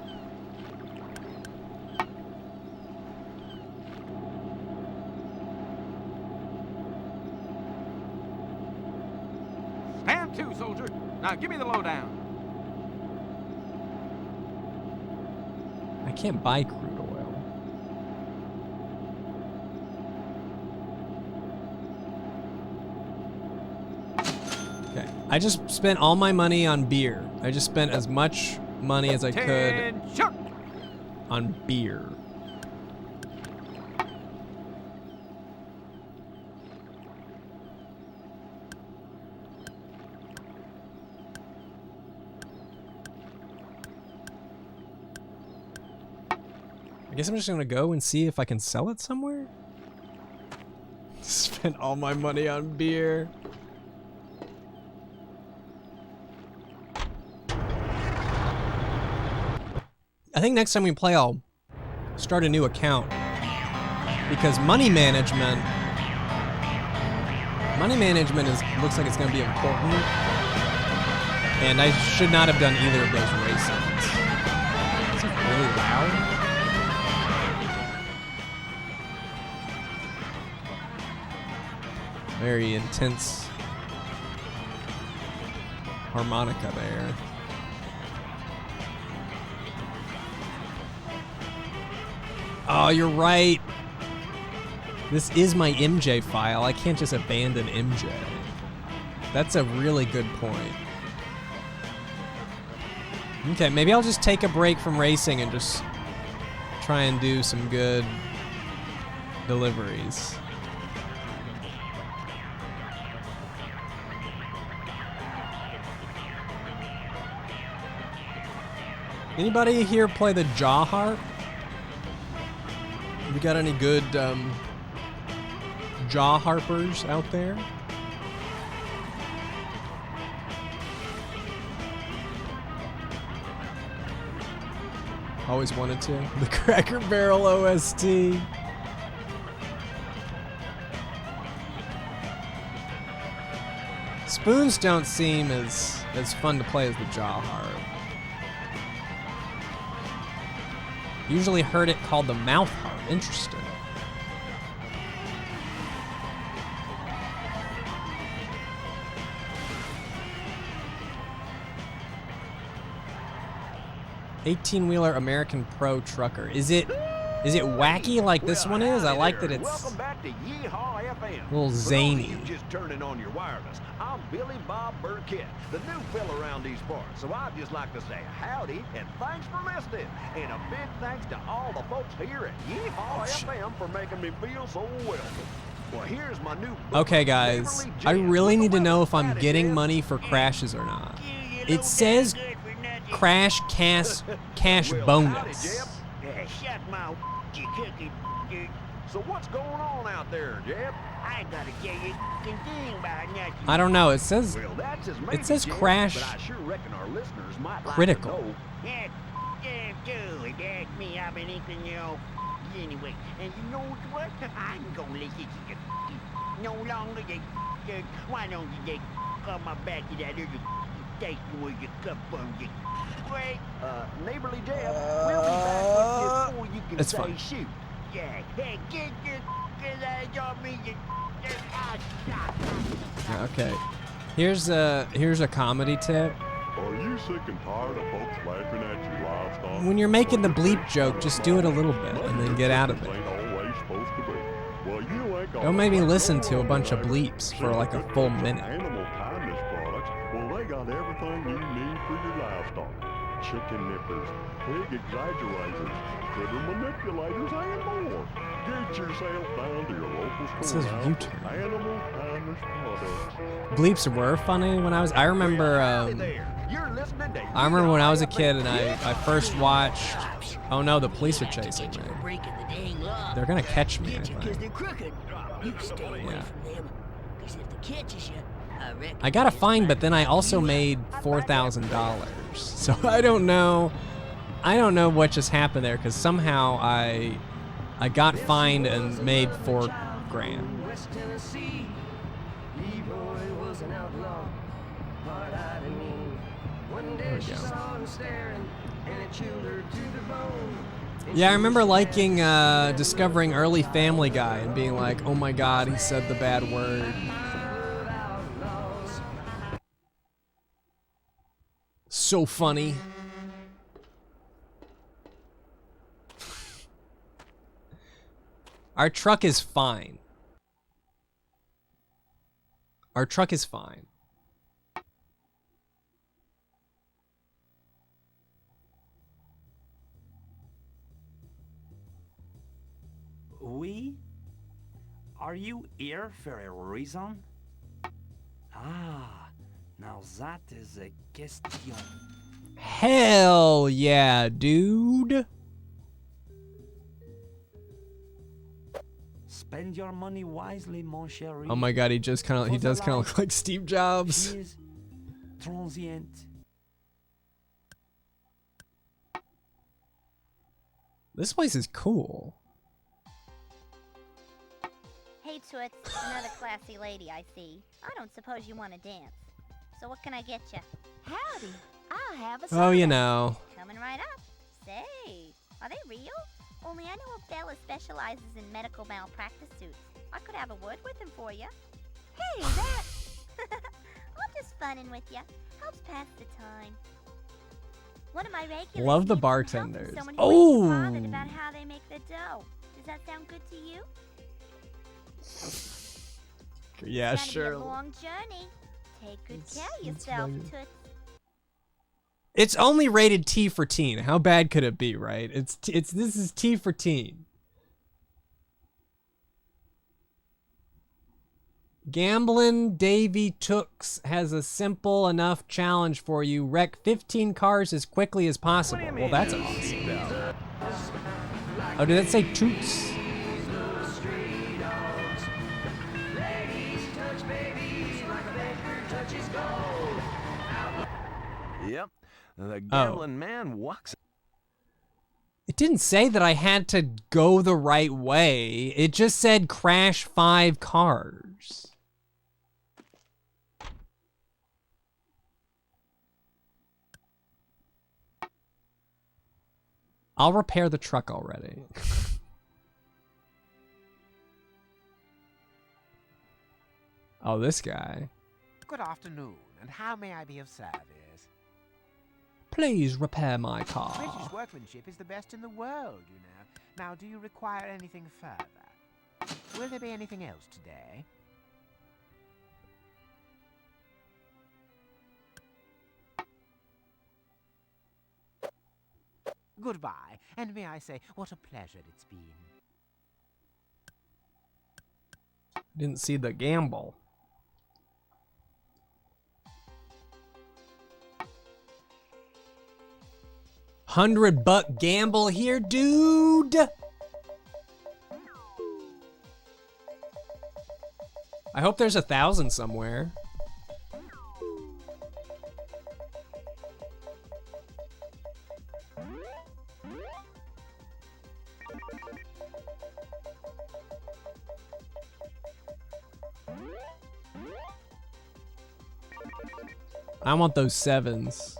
Stand to, soldier. Now give me the lowdown. I can't buy crude oil. Okay. I just spent all my money on beer. I just spent as much money as I could Attention! on beer. I guess I'm just gonna go and see if I can sell it somewhere. Spent all my money on beer. I think next time we play, I'll start a new account because money management looks like it's gonna be important, and I should not have done either of those races. Is it really loud? Very intense harmonica there. Oh, you're right. This is my MJ file. I can't just abandon MJ. That's a really good point. Okay, maybe I'll just take a break from racing and just try and do some good deliveries. Anybody here play the jaw harp? We got any good jaw harpers out there? Always wanted to. The Cracker Barrel OST. Spoons don't seem as fun to play as the jaw harp. Usually heard it called the mouth harp. Interesting. $18-wheeler American Pro Trucker. Is it wacky like this one is? I like that it's Welcome back to Yeehaw FM. a little zany. Just turning on your wireless. I'm Billy Bob Burkett, the new fella around these parts. So I'd just like to say howdy and thanks for listening. And a big thanks to all the folks here at Yeehaw FM for making me feel so welcome. Well, here's my new book, Okay, guys. I really need to know if I'm getting money for crashes or not. It says crash cash bonus. So what's going on out there, Jeb? I gotta tell you, thing about nothing. I don't know. It says Well, that's as it says Jeb, crash but I sure reckon our listeners might critical. like to know. Yeah, dude, that's me. I've been thinking, anyway. And you know what? I'm gonna let you no longer. Why don't you just come back to that other station where you come from? Great. Neighborly Jeb, we'll be back with you before you can It's say fine. shoot. Yeah. Hey, get me. Yeah, okay. Here's a comedy tip. Are you sick and tired of folks laughing at your livestock? When you're making the bleep joke, just do it a little bit and then get out of it. Ain't always supposed to be. Well, you ain't Don't make me listen to a bunch of bleeps for like a full minute. Animal kindness products. Well, they got everything you need for your livestock. Chicken nippers, pig exaggerators, critter manipulators, and more. Get yourself down to your local store. It says now. U-turn. Animal kindness products. Bleeps were funny when I remember listening to I remember when I was a kid and I first watched. Oh no, the police are chasing me. They're gonna catch me, I think. They're crooked. You stay away from them. Because if they catches you, I reckon. I got a fine, but then I also made $4,000. So I don't know. I don't know what just happened there, because somehow I got fined and made $4,000. West Tennessee, Leroy was an outlaw, hard-eyed and mean. One day she saw him staring, and it chilled her to the bone. Yeah, I remember liking discovering early Family Guy and being like, oh my god, he said the bad word. So funny. Our truck is fine. Our truck is fine. Oui? Are you here for a reason? Ah, now that is a question. Hell yeah, dude. Spend your money wisely, mon chéri. Oh my god, he does kind of look like Steve Jobs. Is transient. This place is cool. Hey, Toots, another classy lady I see. I don't suppose you want to dance. So what can I get you? Howdy. I'll have a Oh, you know. Coming right up. Say, are they real? Only I know a fella specializes in medical malpractice suits. I could have a word with him for you. Hey, that... I'm just funning with you. Helps pass the time. One of my regulars Love the needs some help from bartenders. someone who Oh! ain't bothered about how they make their dough. Does that sound good to you? Yeah, It's gonna be a sure. long journey. Take good care of yourself, Toots. It's only rated T for teen. How bad could it be, right? This is T for teen. Gamblin' Davy Tooks has a simple enough challenge for you. Wreck 15 cars as quickly as possible. Well, that's awesome. Oh, did that say Toots? Yep. The gambling man walks. It didn't say that I had to go the right way. It just said crash 5 cars. I'll repair the truck already. Oh, this guy. Good afternoon, and how may I be of service? Please repair my car. British workmanship is the best in the world, you know. Now, do you require anything further? Will there be anything else today? Goodbye, and may I say, what a pleasure it's been. Didn't see the gamble. $100 gamble here, dude. I hope there's 1,000 somewhere. I want those 7s.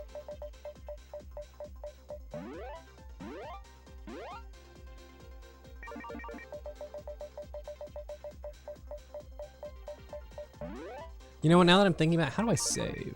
You know what, now that I'm thinking about it, how do I save?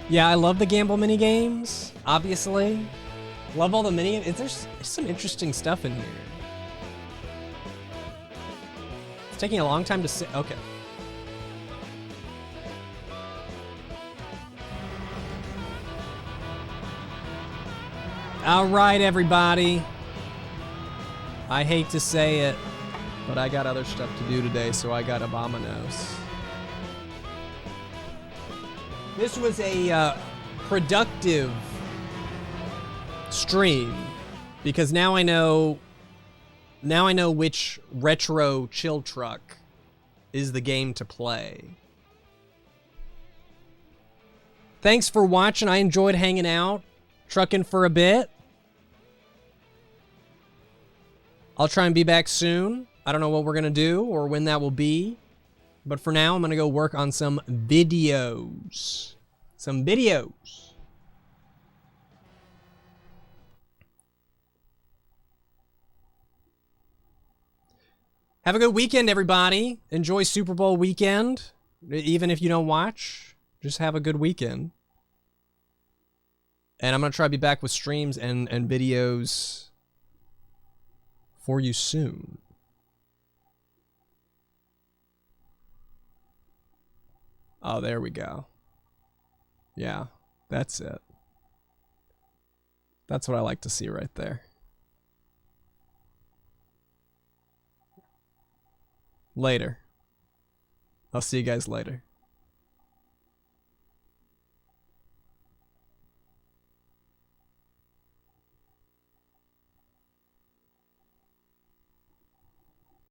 Yeah, I love the gamble mini games, obviously. Love all the mini. There's some interesting stuff in here. It's taking a long time to say. Okay. All right, everybody. I hate to say it, but I got other stuff to do today, so I got Abominos. This was a productive stream because now I know which retro ChillTruck is the game to play. Thanks for watching. I enjoyed hanging out, trucking for a bit. I'll try and be back soon. I don't know what we're going to do or when that will be. But for now, I'm going to go work on some videos. Have a good weekend, everybody. Enjoy Super Bowl weekend. Even if you don't watch, just have a good weekend. And I'm going to try to be back with streams and videos for you soon. Oh, there we go. Yeah, that's it. That's what I like to see right there. Later. I'll see you guys later.